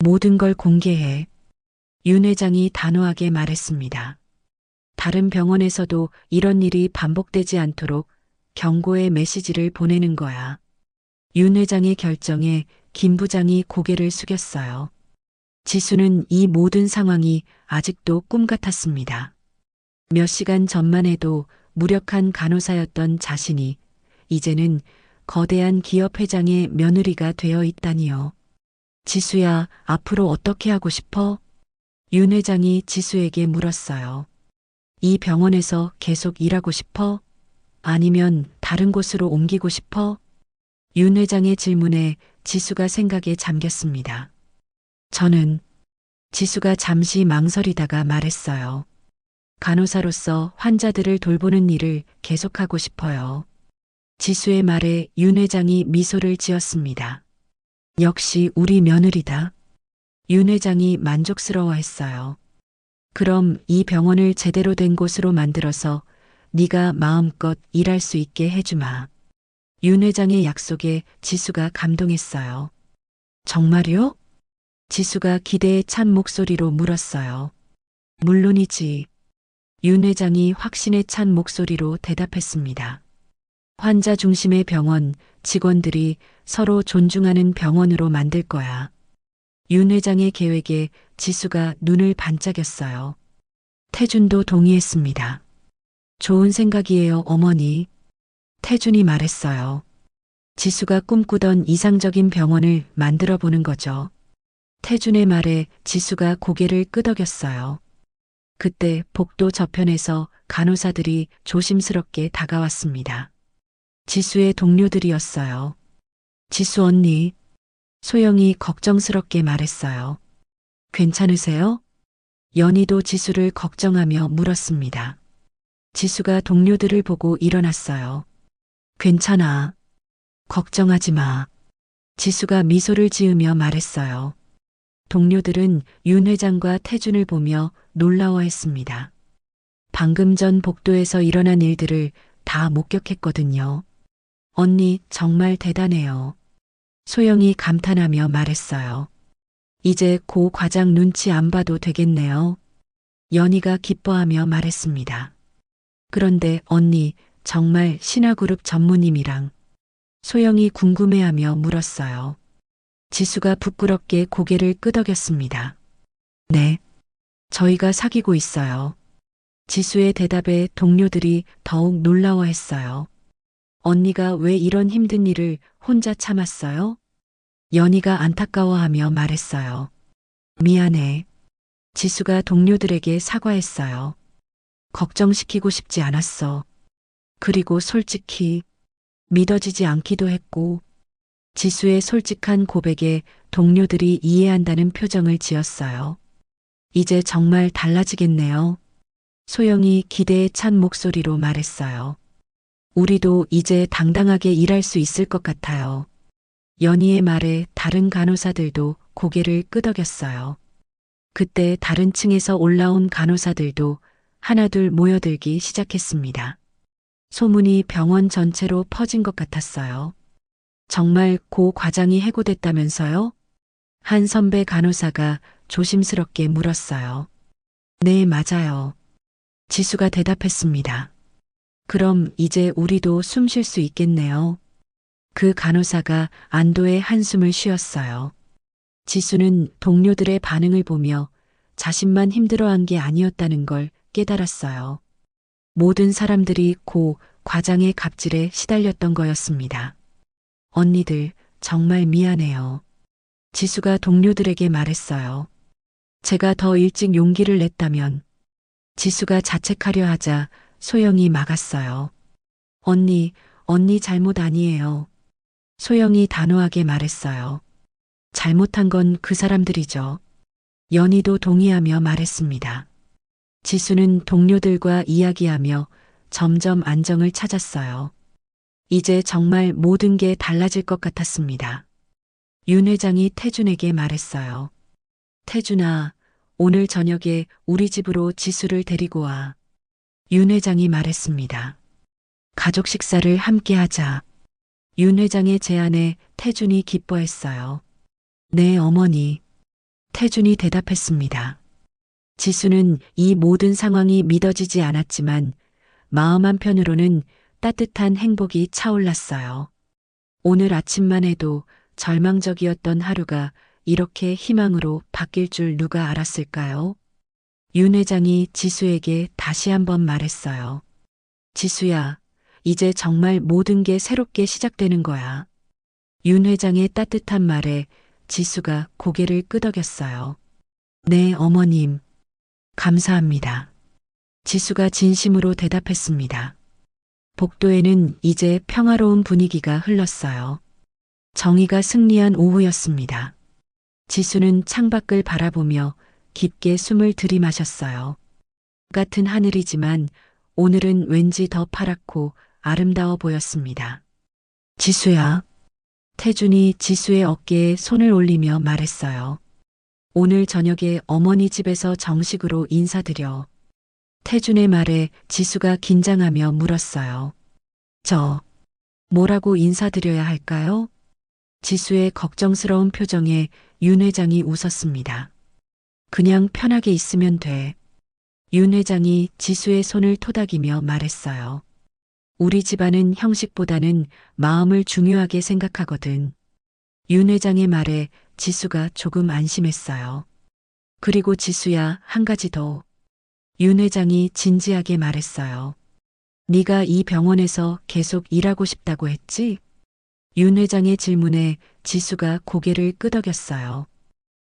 모든 걸 공개해. 윤 회장이 단호하게 말했습니다. 다른 병원에서도 이런 일이 반복되지 않도록 경고의 메시지를 보내는 거야. 윤 회장의 결정에 김 부장이 고개를 숙였어요. 지수는 이 모든 상황이 아직도 꿈 같았습니다. 몇 시간 전만 해도 무력한 간호사였던 자신이 이제는 거대한 기업 회장의 며느리가 되어 있다니요. 지수야, 앞으로 어떻게 하고 싶어? 윤 회장이 지수에게 물었어요. 이 병원에서 계속 일하고 싶어? 아니면 다른 곳으로 옮기고 싶어? 윤 회장의 질문에 지수가 생각에 잠겼습니다. 저는 지수가 잠시 망설이다가 말했어요. 간호사로서 환자들을 돌보는 일을 계속하고 싶어요. 지수의 말에 윤 회장이 미소를 지었습니다. 역시 우리 며느리다. 윤 회장이 만족스러워했어요. 그럼 이 병원을 제대로 된 곳으로 만들어서 네가 마음껏 일할 수 있게 해주마. 윤 회장의 약속에 지수가 감동했어요. 정말요? 지수가 기대에 찬 목소리로 물었어요. 물론이지. 윤 회장이 확신에 찬 목소리로 대답했습니다. 환자 중심의 병원, 직원들이 서로 존중하는 병원으로 만들 거야. 윤 회장의 계획에 지수가 눈을 반짝였어요. 태준도 동의했습니다. 좋은 생각이에요, 어머니. 태준이 말했어요. 지수가 꿈꾸던 이상적인 병원을 만들어 보는 거죠. 태준의 말에 지수가 고개를 끄덕였어요. 그때 복도 저편에서 간호사들이 조심스럽게 다가왔습니다. 지수의 동료들이었어요. 지수 언니, 소영이 걱정스럽게 말했어요. 괜찮으세요? 연희도 지수를 걱정하며 물었습니다. 지수가 동료들을 보고 일어났어요. 괜찮아. 걱정하지 마. 지수가 미소를 지으며 말했어요. 동료들은 윤 회장과 태준을 보며 놀라워했습니다. 방금 전 복도에서 일어난 일들을 다 목격했거든요. 언니 정말 대단해요. 소영이 감탄하며 말했어요. 이제 고 과장 눈치 안 봐도 되겠네요. 연희가 기뻐하며 말했습니다. 그런데 언니 정말 신화그룹 전무님이랑 소영이 궁금해하며 물었어요. 지수가 부끄럽게 고개를 끄덕였습니다. 네, 저희가 사귀고 있어요. 지수의 대답에 동료들이 더욱 놀라워했어요. 언니가 왜 이런 힘든 일을 혼자 참았어요? 연희가 안타까워하며 말했어요. 미안해. 지수가 동료들에게 사과했어요. 걱정시키고 싶지 않았어. 그리고 솔직히 믿어지지 않기도 했고, 지수의 솔직한 고백에 동료들이 이해한다는 표정을 지었어요. 이제 정말 달라지겠네요. 소영이 기대에 찬 목소리로 말했어요. 우리도 이제 당당하게 일할 수 있을 것 같아요. 연희의 말에 다른 간호사들도 고개를 끄덕였어요. 그때 다른 층에서 올라온 간호사들도 하나둘 모여들기 시작했습니다. 소문이 병원 전체로 퍼진 것 같았어요. 정말 고 과장이 해고됐다면서요? 한 선배 간호사가 조심스럽게 물었어요. 네, 맞아요. 지수가 대답했습니다. 그럼 이제 우리도 숨 쉴 수 있겠네요. 그 간호사가 안도의 한숨을 쉬었어요. 지수는 동료들의 반응을 보며 자신만 힘들어한 게 아니었다는 걸 깨달았어요. 모든 사람들이 고 과장의 갑질에 시달렸던 거였습니다. 언니들, 정말 미안해요. 지수가 동료들에게 말했어요. 제가 더 일찍 용기를 냈다면. 지수가 자책하려 하자 소영이 막았어요. 언니 잘못 아니에요. 소영이 단호하게 말했어요. 잘못한 건 그 사람들이죠. 연희도 동의하며 말했습니다. 지수는 동료들과 이야기하며 점점 안정을 찾았어요. 이제 정말 모든 게 달라질 것 같았습니다. 윤 회장이 태준에게 말했어요. 태준아, 오늘 저녁에 우리 집으로 지수를 데리고 와. 윤 회장이 말했습니다. 가족 식사를 함께 하자. 윤 회장의 제안에 태준이 기뻐했어요. 네, 어머니. 태준이 대답했습니다. 지수는 이 모든 상황이 믿어지지 않았지만 마음 한편으로는 따뜻한 행복이 차올랐어요. 오늘 아침만 해도 절망적이었던 하루가 이렇게 희망으로 바뀔 줄 누가 알았을까요? 윤 회장이 지수에게 다시 한번 말했어요. 지수야, 이제 정말 모든 게 새롭게 시작되는 거야. 윤 회장의 따뜻한 말에 지수가 고개를 끄덕였어요. 네, 어머님. 감사합니다. 지수가 진심으로 대답했습니다. 복도에는 이제 평화로운 분위기가 흘렀어요. 정의가 승리한 오후였습니다. 지수는 창밖을 바라보며 깊게 숨을 들이마셨어요. 같은 하늘이지만 오늘은 왠지 더 파랗고 아름다워 보였습니다. 지수야. 태준이 지수의 어깨에 손을 올리며 말했어요. 오늘 저녁에 어머니 집에서 정식으로 인사드려. 태준의 말에 지수가 긴장하며 물었어요. 뭐라고 인사드려야 할까요? 지수의 걱정스러운 표정에 윤 회장이 웃었습니다. 그냥 편하게 있으면 돼. 윤 회장이 지수의 손을 토닥이며 말했어요. 우리 집안은 형식보다는 마음을 중요하게 생각하거든. 윤 회장의 말에 지수가 조금 안심했어요. 그리고 지수야, 한 가지 더. 윤 회장이 진지하게 말했어요. 네가 이 병원에서 계속 일하고 싶다고 했지? 윤 회장의 질문에 지수가 고개를 끄덕였어요.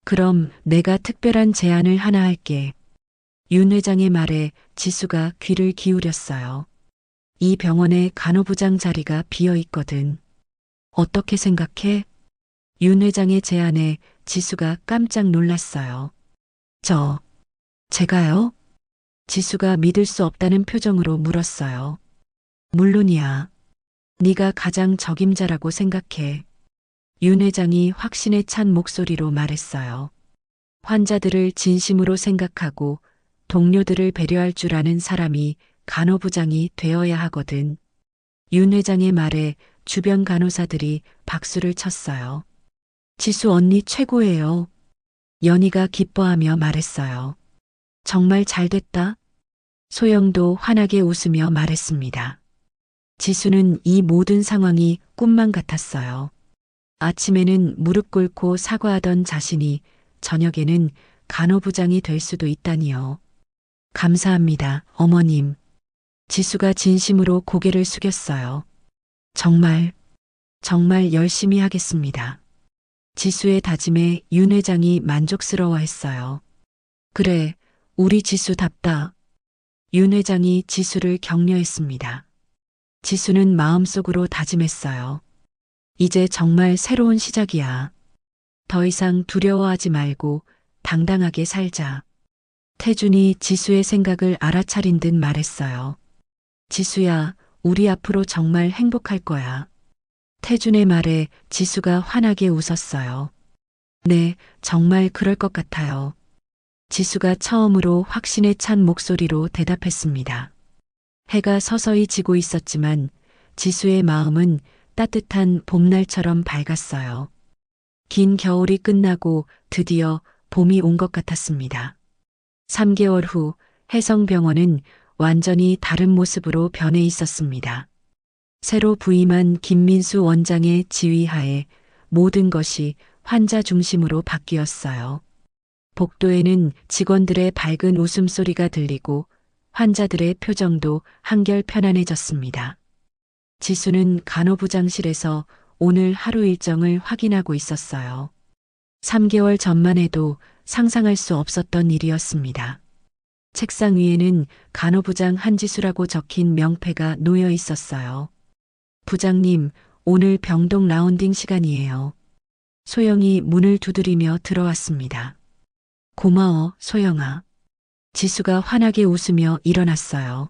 그럼 내가 특별한 제안을 하나 할게. 윤 회장의 말에 지수가 귀를 기울였어요. 이 병원에 간호부장 자리가 비어 있거든. 어떻게 생각해? 윤 회장의 제안에 지수가 깜짝 놀랐어요. 제가요? 지수가 믿을 수 없다는 표정으로 물었어요. 물론이야. 네가 가장 적임자라고 생각해. 윤 회장이 확신에 찬 목소리로 말했어요. 환자들을 진심으로 생각하고 동료들을 배려할 줄 아는 사람이 간호부장이 되어야 하거든. 윤 회장의 말에 주변 간호사들이 박수를 쳤어요. 지수 언니 최고예요. 연희가 기뻐하며 말했어요. 정말 잘 됐다. 소영도 환하게 웃으며 말했습니다. 지수는 이 모든 상황이 꿈만 같았어요. 아침에는 무릎 꿇고 사과하던 자신이 저녁에는 간호부장이 될 수도 있다니요. 감사합니다, 어머님. 지수가 진심으로 고개를 숙였어요. 정말 열심히 하겠습니다. 지수의 다짐에 윤 회장이 만족스러워했어요. 그래, 우리 지수답다. 윤 회장이 지수를 격려했습니다. 지수는 마음속으로 다짐했어요. 이제 정말 새로운 시작이야. 더 이상 두려워하지 말고 당당하게 살자. 태준이 지수의 생각을 알아차린 듯 말했어요. 지수야, 우리 앞으로 정말 행복할 거야. 태준의 말에 지수가 환하게 웃었어요. 네, 정말 그럴 것 같아요. 지수가 처음으로 확신에 찬 목소리로 대답했습니다. 해가 서서히 지고 있었지만 지수의 마음은 따뜻한 봄날처럼 밝았어요. 긴 겨울이 끝나고 드디어 봄이 온 것 같았습니다. 3개월 후 혜성병원은 완전히 다른 모습으로 변해 있었습니다. 새로 부임한 김민수 원장의 지휘하에 모든 것이 환자 중심으로 바뀌었어요. 복도에는 직원들의 밝은 웃음소리가 들리고 환자들의 표정도 한결 편안해졌습니다. 지수는 간호부장실에서 오늘 하루 일정을 확인하고 있었어요. 3개월 전만 해도 상상할 수 없었던 일이었습니다. 책상 위에는 간호부장 한지수라고 적힌 명패가 놓여 있었어요. 부장님, 오늘 병동 라운딩 시간이에요. 소영이 문을 두드리며 들어왔습니다. 고마워, 소영아. 지수가 환하게 웃으며 일어났어요.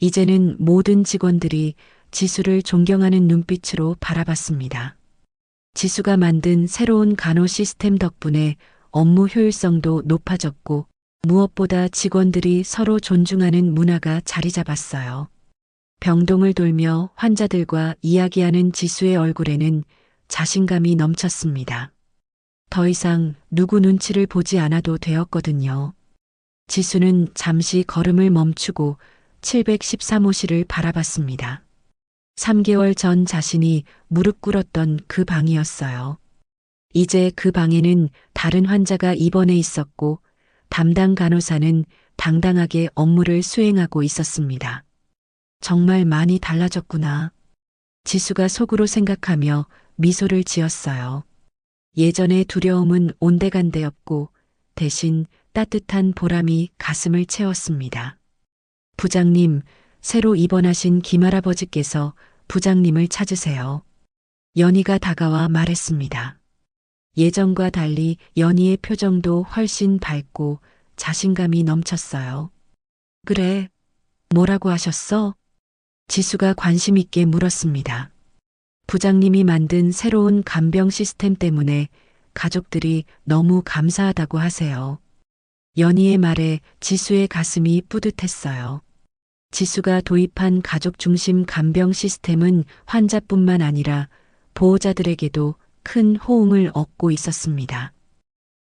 이제는 모든 직원들이 지수를 존경하는 눈빛으로 바라봤습니다. 지수가 만든 새로운 간호 시스템 덕분에 업무 효율성도 높아졌고 무엇보다 직원들이 서로 존중하는 문화가 자리 잡았어요. 병동을 돌며 환자들과 이야기하는 지수의 얼굴에는 자신감이 넘쳤습니다. 더 이상 누구 눈치를 보지 않아도 되었거든요. 지수는 잠시 걸음을 멈추고 713호실을 바라봤습니다. 3개월 전 자신이 무릎 꿇었던 그 방이었어요. 이제 그 방에는 다른 환자가 입원해 있었고 담당 간호사는 당당하게 업무를 수행하고 있었습니다. 정말 많이 달라졌구나. 지수가 속으로 생각하며 미소를 지었어요. 예전의 두려움은 온데간데였고 대신 따뜻한 보람이 가슴을 채웠습니다. 부장님, 새로 입원하신 김할아버지께서 부장님을 찾으세요. 연희가 다가와 말했습니다. 예전과 달리 연희의 표정도 훨씬 밝고 자신감이 넘쳤어요. 그래, 뭐라고 하셨어? 지수가 관심 있게 물었습니다. 부장님이 만든 새로운 간병 시스템 때문에 가족들이 너무 감사하다고 하세요. 연희의 말에 지수의 가슴이 뿌듯했어요. 지수가 도입한 가족 중심 간병 시스템은 환자뿐만 아니라 보호자들에게도 큰 호응을 얻고 있었습니다.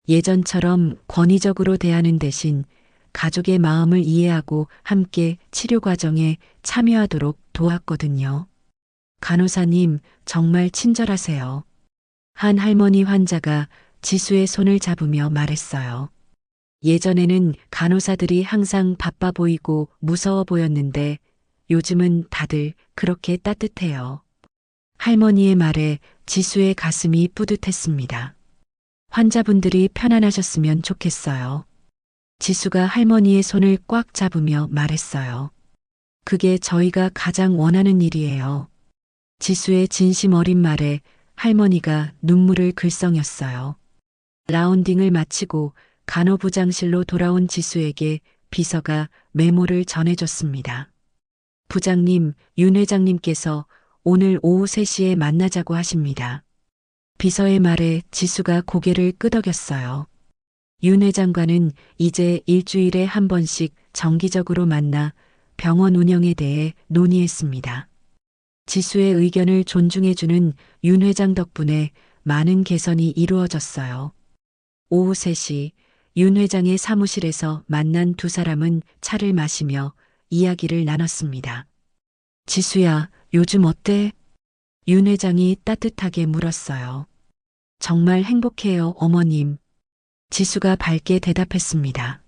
예전처럼 권위적으로 대하는 대신 가족의 마음을 이해하고 함께 치료 과정에 참여하도록 도왔거든요. 간호사님, 정말 친절하세요. 한 할머니 환자가 지수의 손을 잡으며 말했어요. 예전에는 간호사들이 항상 바빠 보이고 무서워 보였는데 요즘은 다들 그렇게 따뜻해요. 할머니의 말에 지수의 가슴이 뿌듯했습니다. 환자분들이 편안하셨으면 좋겠어요. 지수가 할머니의 손을 꽉 잡으며 말했어요. 그게 저희가 가장 원하는 일이에요. 지수의 진심 어린 말에 할머니가 눈물을 글썽였어요. 라운딩을 마치고 간호부장실로 돌아온 지수에게 비서가 메모를 전해줬습니다. 부장님, 윤 회장님께서 오늘 오후 3시에 만나자고 하십니다. 비서의 말에 지수가 고개를 끄덕였어요. 윤 회장과는 이제 일주일에 한 번씩 정기적으로 만나 병원 운영에 대해 논의했습니다. 지수의 의견을 존중해주는 윤 회장 덕분에 많은 개선이 이루어졌어요. 오후 3시 윤 회장의 사무실에서 만난 두 사람은 차를 마시며 이야기를 나눴습니다. 지수야, 요즘 어때? 윤 회장이 따뜻하게 물었어요. 정말 행복해요, 어머님. 지수가 밝게 대답했습니다.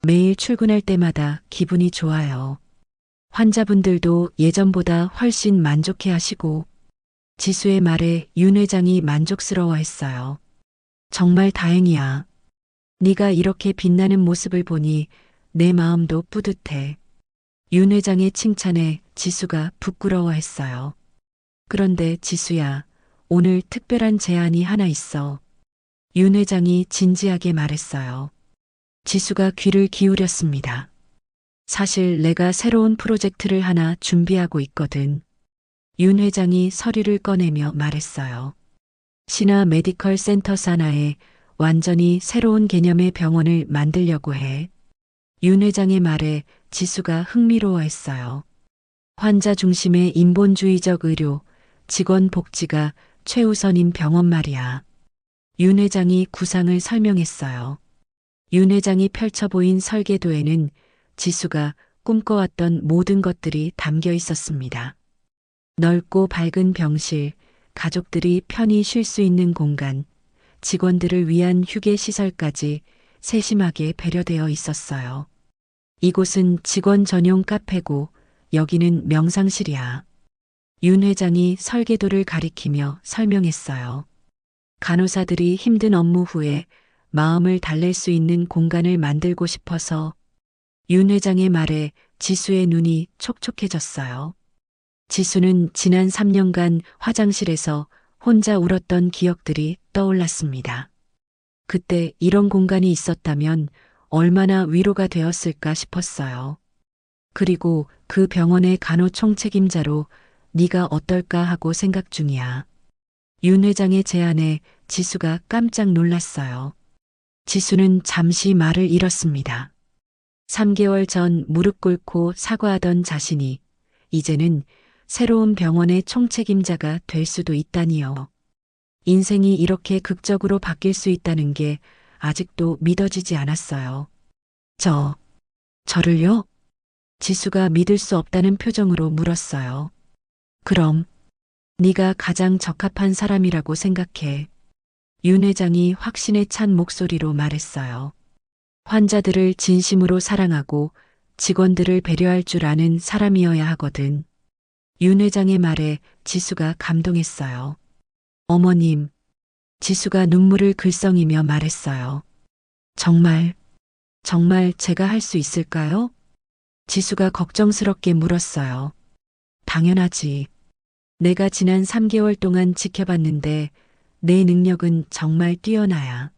매일 출근할 때마다 기분이 좋아요. 환자분들도 예전보다 훨씬 만족해 하시고, 지수의 말에 윤 회장이 만족스러워했어요. 정말 다행이야. 네가 이렇게 빛나는 모습을 보니 내 마음도 뿌듯해. 윤 회장의 칭찬에 지수가 부끄러워했어요. 그런데 지수야, 오늘 특별한 제안이 하나 있어. 윤 회장이 진지하게 말했어요. 지수가 귀를 기울였습니다. 사실 내가 새로운 프로젝트를 하나 준비하고 있거든. 윤 회장이 서류를 꺼내며 말했어요. 신화 메디컬 센터 산하에 완전히 새로운 개념의 병원을 만들려고 해. 윤 회장의 말에 지수가 흥미로워했어요. 환자 중심의 인본주의적 의료, 직원 복지가 최우선인 병원 말이야. 윤 회장이 구상을 설명했어요. 윤 회장이 펼쳐 보인 설계도에는 지수가 꿈꿔왔던 모든 것들이 담겨 있었습니다. 넓고 밝은 병실, 가족들이 편히 쉴 수 있는 공간, 직원들을 위한 휴게 시설까지 세심하게 배려되어 있었어요. 이곳은 직원 전용 카페고 여기는 명상실이야. 윤 회장이 설계도를 가리키며 설명했어요. 간호사들이 힘든 업무 후에 마음을 달랠 수 있는 공간을 만들고 싶어서. 윤 회장의 말에 지수의 눈이 촉촉해졌어요. 지수는 지난 3년간 화장실에서 혼자 울었던 기억들이 떠올랐습니다. 그때 이런 공간이 있었다면 얼마나 위로가 되었을까 싶었어요. 그리고 그 병원의 간호총책임자로 네가 어떨까 하고 생각 중이야. 윤 회장의 제안에 지수가 깜짝 놀랐어요. 지수는 잠시 말을 잃었습니다. 3개월 전 무릎 꿇고 사과하던 자신이 이제는 새로운 병원의 총책임자가 될 수도 있다니요. 인생이 이렇게 극적으로 바뀔 수 있다는 게 아직도 믿어지지 않았어요. 저를요? 지수가 믿을 수 없다는 표정으로 물었어요. 그럼 네가 가장 적합한 사람이라고 생각해. 윤 회장이 확신에 찬 목소리로 말했어요. 환자들을 진심으로 사랑하고 직원들을 배려할 줄 아는 사람이어야 하거든. 윤 회장의 말에 지수가 감동했어요. 어머님, 지수가 눈물을 글썽이며 말했어요. 정말 제가 할 수 있을까요? 지수가 걱정스럽게 물었어요. 당연하지. 내가 지난 3개월 동안 지켜봤는데 내 능력은 정말 뛰어나야.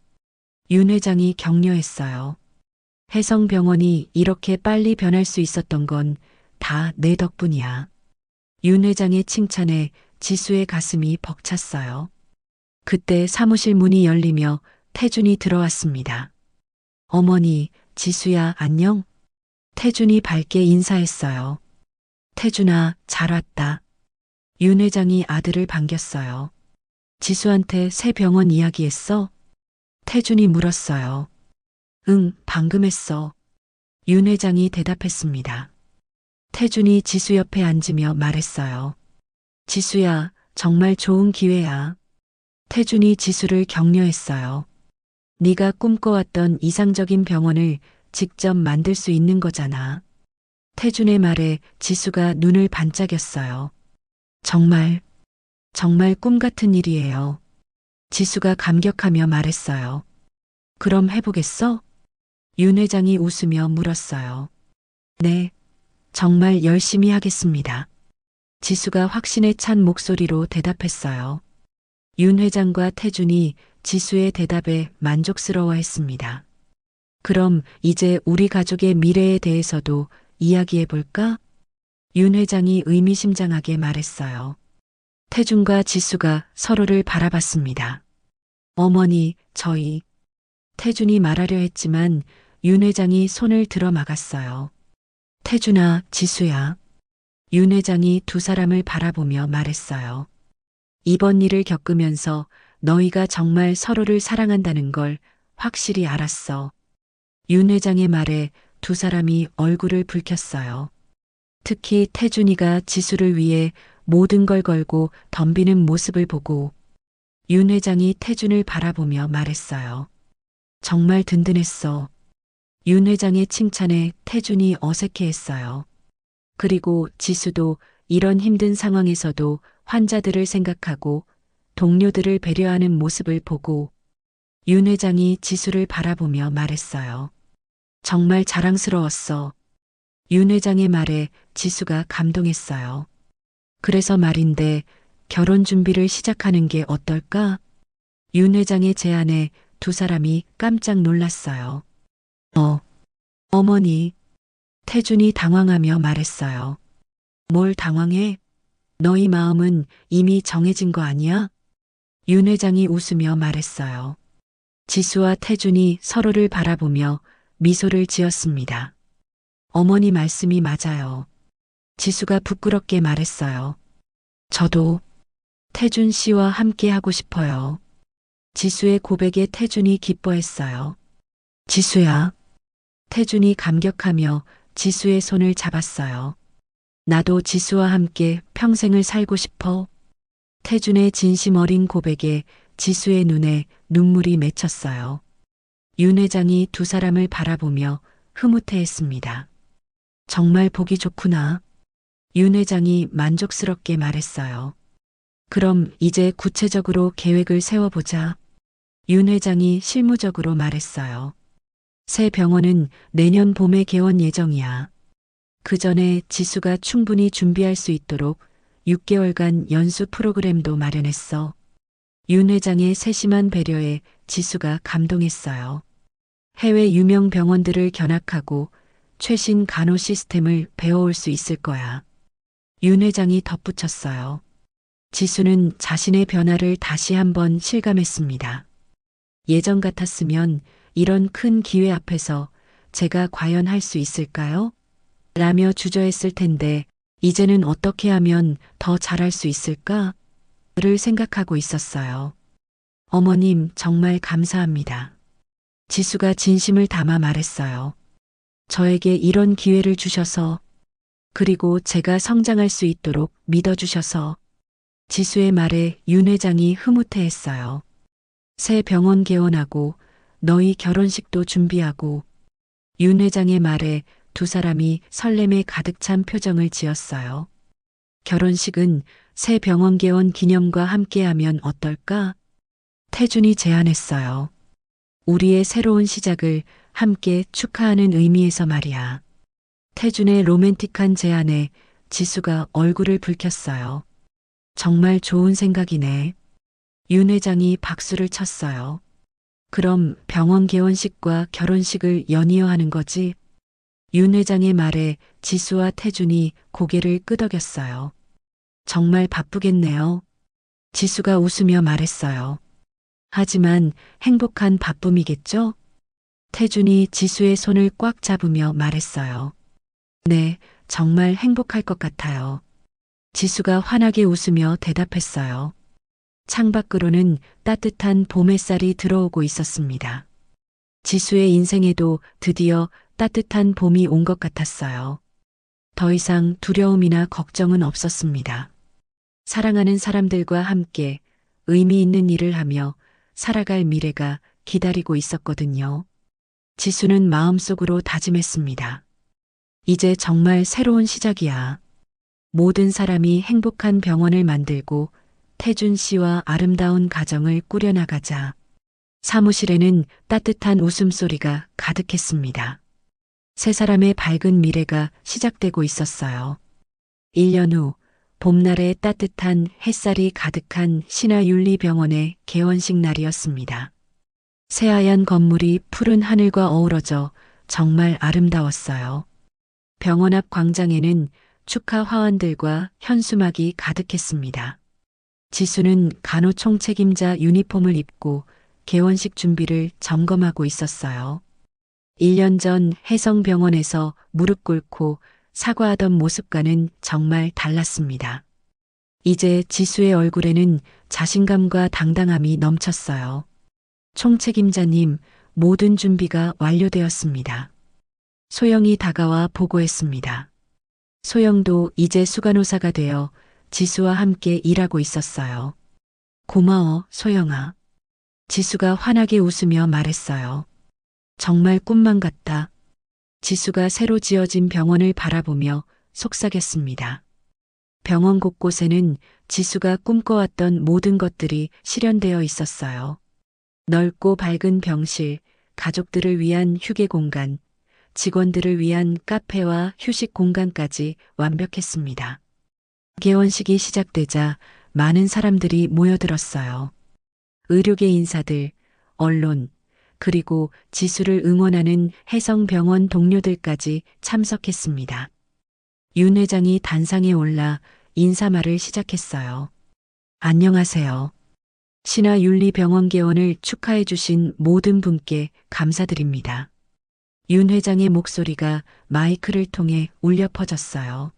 윤 회장이 격려했어요. 혜성병원이 이렇게 빨리 변할 수 있었던 건 다 내 덕분이야. 윤 회장의 칭찬에 지수의 가슴이 벅찼어요. 그때 사무실 문이 열리며 태준이 들어왔습니다. 어머니, 지수야, 안녕? 태준이 밝게 인사했어요. 태준아, 잘 왔다. 윤 회장이 아들을 반겼어요. 지수한테 새 병원 이야기했어? 태준이 물었어요. 응, 방금 했어. 윤 회장이 대답했습니다. 태준이 지수 옆에 앉으며 말했어요. 지수야, 정말 좋은 기회야. 태준이 지수를 격려했어요. 네가 꿈꿔왔던 이상적인 병원을 직접 만들 수 있는 거잖아. 태준의 말에 지수가 눈을 반짝였어요. 정말 꿈 같은 일이에요. 지수가 감격하며 말했어요. 그럼 해보겠어? 윤 회장이 웃으며 물었어요. 네, 정말 열심히 하겠습니다. 지수가 확신에 찬 목소리로 대답했어요. 윤 회장과 태준이 지수의 대답에 만족스러워했습니다. 그럼 이제 우리 가족의 미래에 대해서도 이야기해 볼까? 윤 회장이 의미심장하게 말했어요. 태준과 지수가 서로를 바라봤습니다. 어머니, 저희. 태준이 말하려 했지만 윤 회장이 손을 들어 막았어요. 태준아, 지수야. 윤 회장이 두 사람을 바라보며 말했어요. 이번 일을 겪으면서 너희가 정말 서로를 사랑한다는 걸 확실히 알았어. 윤 회장의 말에 두 사람이 얼굴을 붉혔어요. 특히 태준이가 지수를 위해 모든 걸 걸고 덤비는 모습을 보고 윤 회장이 태준을 바라보며 말했어요. 정말 든든했어. 윤 회장의 칭찬에 태준이 어색해했어요. 그리고 지수도 이런 힘든 상황에서도 환자들을 생각하고 동료들을 배려하는 모습을 보고 윤 회장이 지수를 바라보며 말했어요. 정말 자랑스러웠어. 윤 회장의 말에 지수가 감동했어요. 그래서 말인데 결혼 준비를 시작하는 게 어떨까? 윤 회장의 제안에 두 사람이 깜짝 놀랐어요. 어머니. 태준이 당황하며 말했어요. 뭘 당황해? 너희 마음은 이미 정해진 거 아니야? 윤 회장이 웃으며 말했어요. 지수와 태준이 서로를 바라보며 미소를 지었습니다. 어머니 말씀이 맞아요. 지수가 부끄럽게 말했어요. 저도 태준 씨와 함께 하고 싶어요. 지수의 고백에 태준이 기뻐했어요. 지수야. 태준이 감격하며 지수의 손을 잡았어요. 나도 지수와 함께 평생을 살고 싶어. 태준의 진심 어린 고백에 지수의 눈에 눈물이 맺혔어요. 윤 회장이 두 사람을 바라보며 흐뭇해했습니다. 정말 보기 좋구나. 윤 회장이 만족스럽게 말했어요. 그럼 이제 구체적으로 계획을 세워보자. 윤 회장이 실무적으로 말했어요. 새 병원은 내년 봄에 개원 예정이야. 그 전에 지수가 충분히 준비할 수 있도록 6개월간 연수 프로그램도 마련했어. 윤 회장의 세심한 배려에 지수가 감동했어요. 해외 유명 병원들을 견학하고 최신 간호 시스템을 배워올 수 있을 거야. 윤 회장이 덧붙였어요. 지수는 자신의 변화를 다시 한번 실감했습니다. 예전 같았으면 이런 큰 기회 앞에서 제가 과연 할 수 있을까요? 라며 주저했을 텐데 이제는 어떻게 하면 더 잘할 수 있을까? 를 생각하고 있었어요. 어머님 정말 감사합니다. 지수가 진심을 담아 말했어요. 저에게 이런 기회를 주셔서 그리고 제가 성장할 수 있도록 믿어주셔서 지수의 말에 윤 회장이 흐뭇해했어요. 새 병원 개원하고 너희 결혼식도 준비하고 윤 회장의 말에 두 사람이 설렘에 가득 찬 표정을 지었어요. 결혼식은 새 병원 개원 기념과 함께하면 어떨까? 태준이 제안했어요. 우리의 새로운 시작을 함께 축하하는 의미에서 말이야. 태준의 로맨틱한 제안에 지수가 얼굴을 붉혔어요. 정말 좋은 생각이네. 윤 회장이 박수를 쳤어요. 그럼 병원 개원식과 결혼식을 연이어 하는 거지? 윤 회장의 말에 지수와 태준이 고개를 끄덕였어요. 정말 바쁘겠네요. 지수가 웃으며 말했어요. 하지만 행복한 바쁨이겠죠? 태준이 지수의 손을 꽉 잡으며 말했어요. 네, 정말 행복할 것 같아요. 지수가 환하게 웃으며 대답했어요. 창밖으로는 따뜻한 봄 햇살이 들어오고 있었습니다. 지수의 인생에도 드디어 따뜻한 봄이 온 것 같았어요. 더 이상 두려움이나 걱정은 없었습니다. 사랑하는 사람들과 함께 의미 있는 일을 하며 살아갈 미래가 기다리고 있었거든요. 지수는 마음속으로 다짐했습니다. 이제 정말 새로운 시작이야. 모든 사람이 행복한 병원을 만들고 태준 씨와 아름다운 가정을 꾸려나가자. 사무실에는 따뜻한 웃음소리가 가득했습니다. 세 사람의 밝은 미래가 시작되고 있었어요. 1년 후 봄날의 따뜻한 햇살이 가득한 신하윤리병원의 개원식 날이었습니다. 새하얀 건물이 푸른 하늘과 어우러져 정말 아름다웠어요. 병원 앞 광장에는 축하 화환들과 현수막이 가득했습니다. 지수는 간호총책임자 유니폼을 입고 개원식 준비를 점검하고 있었어요. 1년 전 혜성병원에서 무릎 꿇고 사과하던 모습과는 정말 달랐습니다. 이제 지수의 얼굴에는 자신감과 당당함이 넘쳤어요. 총책임자님, 모든 준비가 완료되었습니다. 소영이 다가와 보고했습니다. 소영도 이제 수간호사가 되어 지수와 함께 일하고 있었어요. 고마워, 소영아. 지수가 환하게 웃으며 말했어요. 정말 꿈만 같다. 지수가 새로 지어진 병원을 바라보며 속삭였습니다. 병원 곳곳에는 지수가 꿈꿔왔던 모든 것들이 실현되어 있었어요. 넓고 밝은 병실, 가족들을 위한 휴게 공간, 직원들을 위한 카페와 휴식 공간까지 완벽했습니다. 개원식이 시작되자 많은 사람들이 모여들었어요. 의료계 인사들, 언론, 그리고 지수를 응원하는 혜성병원 동료들까지 참석했습니다. 윤 회장이 단상에 올라 인사말을 시작했어요. 안녕하세요. 신화윤리병원 개원을 축하해 주신 모든 분께 감사드립니다. 윤 회장의 목소리가 마이크를 통해 울려 퍼졌어요.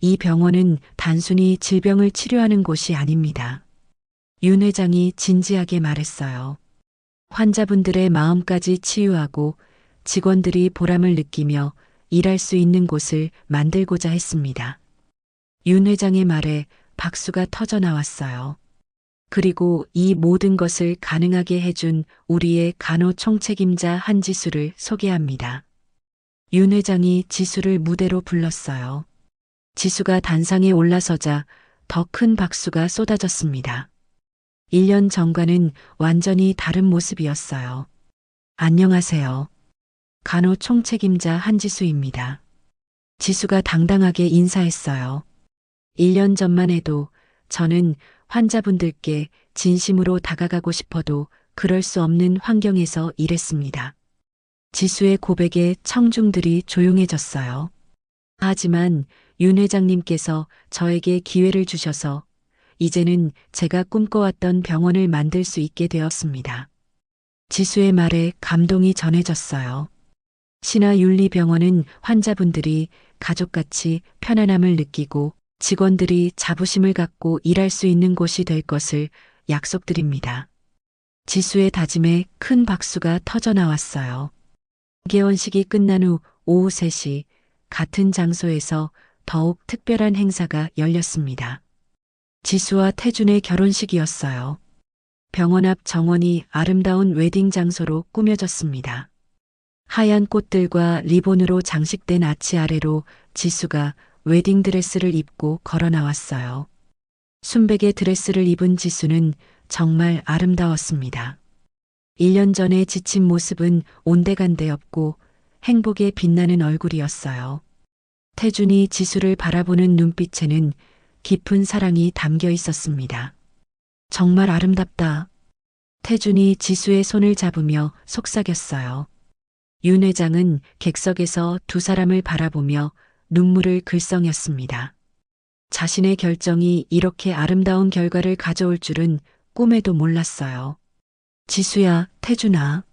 이 병원은 단순히 질병을 치료하는 곳이 아닙니다. 윤 회장이 진지하게 말했어요. 환자분들의 마음까지 치유하고 직원들이 보람을 느끼며 일할 수 있는 곳을 만들고자 했습니다. 윤 회장의 말에 박수가 터져 나왔어요. 그리고 이 모든 것을 가능하게 해준 우리의 간호총책임자 한지수를 소개합니다. 윤 회장이 지수를 무대로 불렀어요. 지수가 단상에 올라서자 더 큰 박수가 쏟아졌습니다. 1년 전과는 완전히 다른 모습이었어요. 안녕하세요. 간호총책임자 한지수입니다. 지수가 당당하게 인사했어요. 1년 전만 해도 저는 환자분들께 진심으로 다가가고 싶어도 그럴 수 없는 환경에서 일했습니다. 지수의 고백에 청중들이 조용해졌어요. 하지만 윤 회장님께서 저에게 기회를 주셔서 이제는 제가 꿈꿔왔던 병원을 만들 수 있게 되었습니다. 지수의 말에 감동이 전해졌어요. 신화윤리병원은 환자분들이 가족같이 편안함을 느끼고 직원들이 자부심을 갖고 일할 수 있는 곳이 될 것을 약속드립니다. 지수의 다짐에 큰 박수가 터져 나왔어요. 개원식이 끝난 후 오후 3시 같은 장소에서 더욱 특별한 행사가 열렸습니다. 지수와 태준의 결혼식이었어요. 병원 앞 정원이 아름다운 웨딩 장소로 꾸며졌습니다. 하얀 꽃들과 리본으로 장식된 아치 아래로 지수가 웨딩드레스를 입고 걸어 나왔어요. 순백의 드레스를 입은 지수는 정말 아름다웠습니다. 1년 전에 지친 모습은 온데간데 없고 행복에 빛나는 얼굴이었어요. 태준이 지수를 바라보는 눈빛에는 깊은 사랑이 담겨 있었습니다. 정말 아름답다. 태준이 지수의 손을 잡으며 속삭였어요. 윤 회장은 객석에서 두 사람을 바라보며 눈물을 글썽였습니다. 자신의 결정이 이렇게 아름다운 결과를 가져올 줄은 꿈에도 몰랐어요. 지수야, 태준아.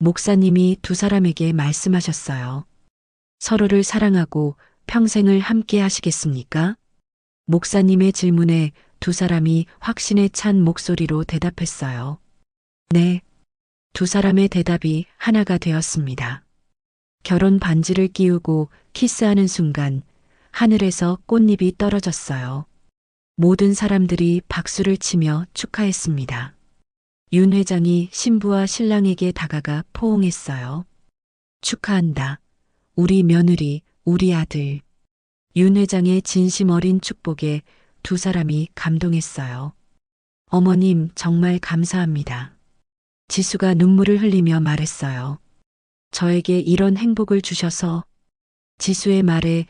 목사님이 두 사람에게 말씀하셨어요. 서로를 사랑하고 평생을 함께 하시겠습니까? 목사님의 질문에 두 사람이 확신에 찬 목소리로 대답했어요. 네. 두 사람의 대답이 하나가 되었습니다. 결혼 반지를 끼우고 키스하는 순간 하늘에서 꽃잎이 떨어졌어요. 모든 사람들이 박수를 치며 축하했습니다. 윤 회장이 신부와 신랑에게 다가가 포옹했어요. 축하한다. 우리 며느리, 우리 아들. 윤 회장의 진심 어린 축복에 두 사람이 감동했어요. 어머님, 정말 감사합니다. 지수가 눈물을 흘리며 말했어요. 저에게 이런 행복을 주셔서. 지수의 말에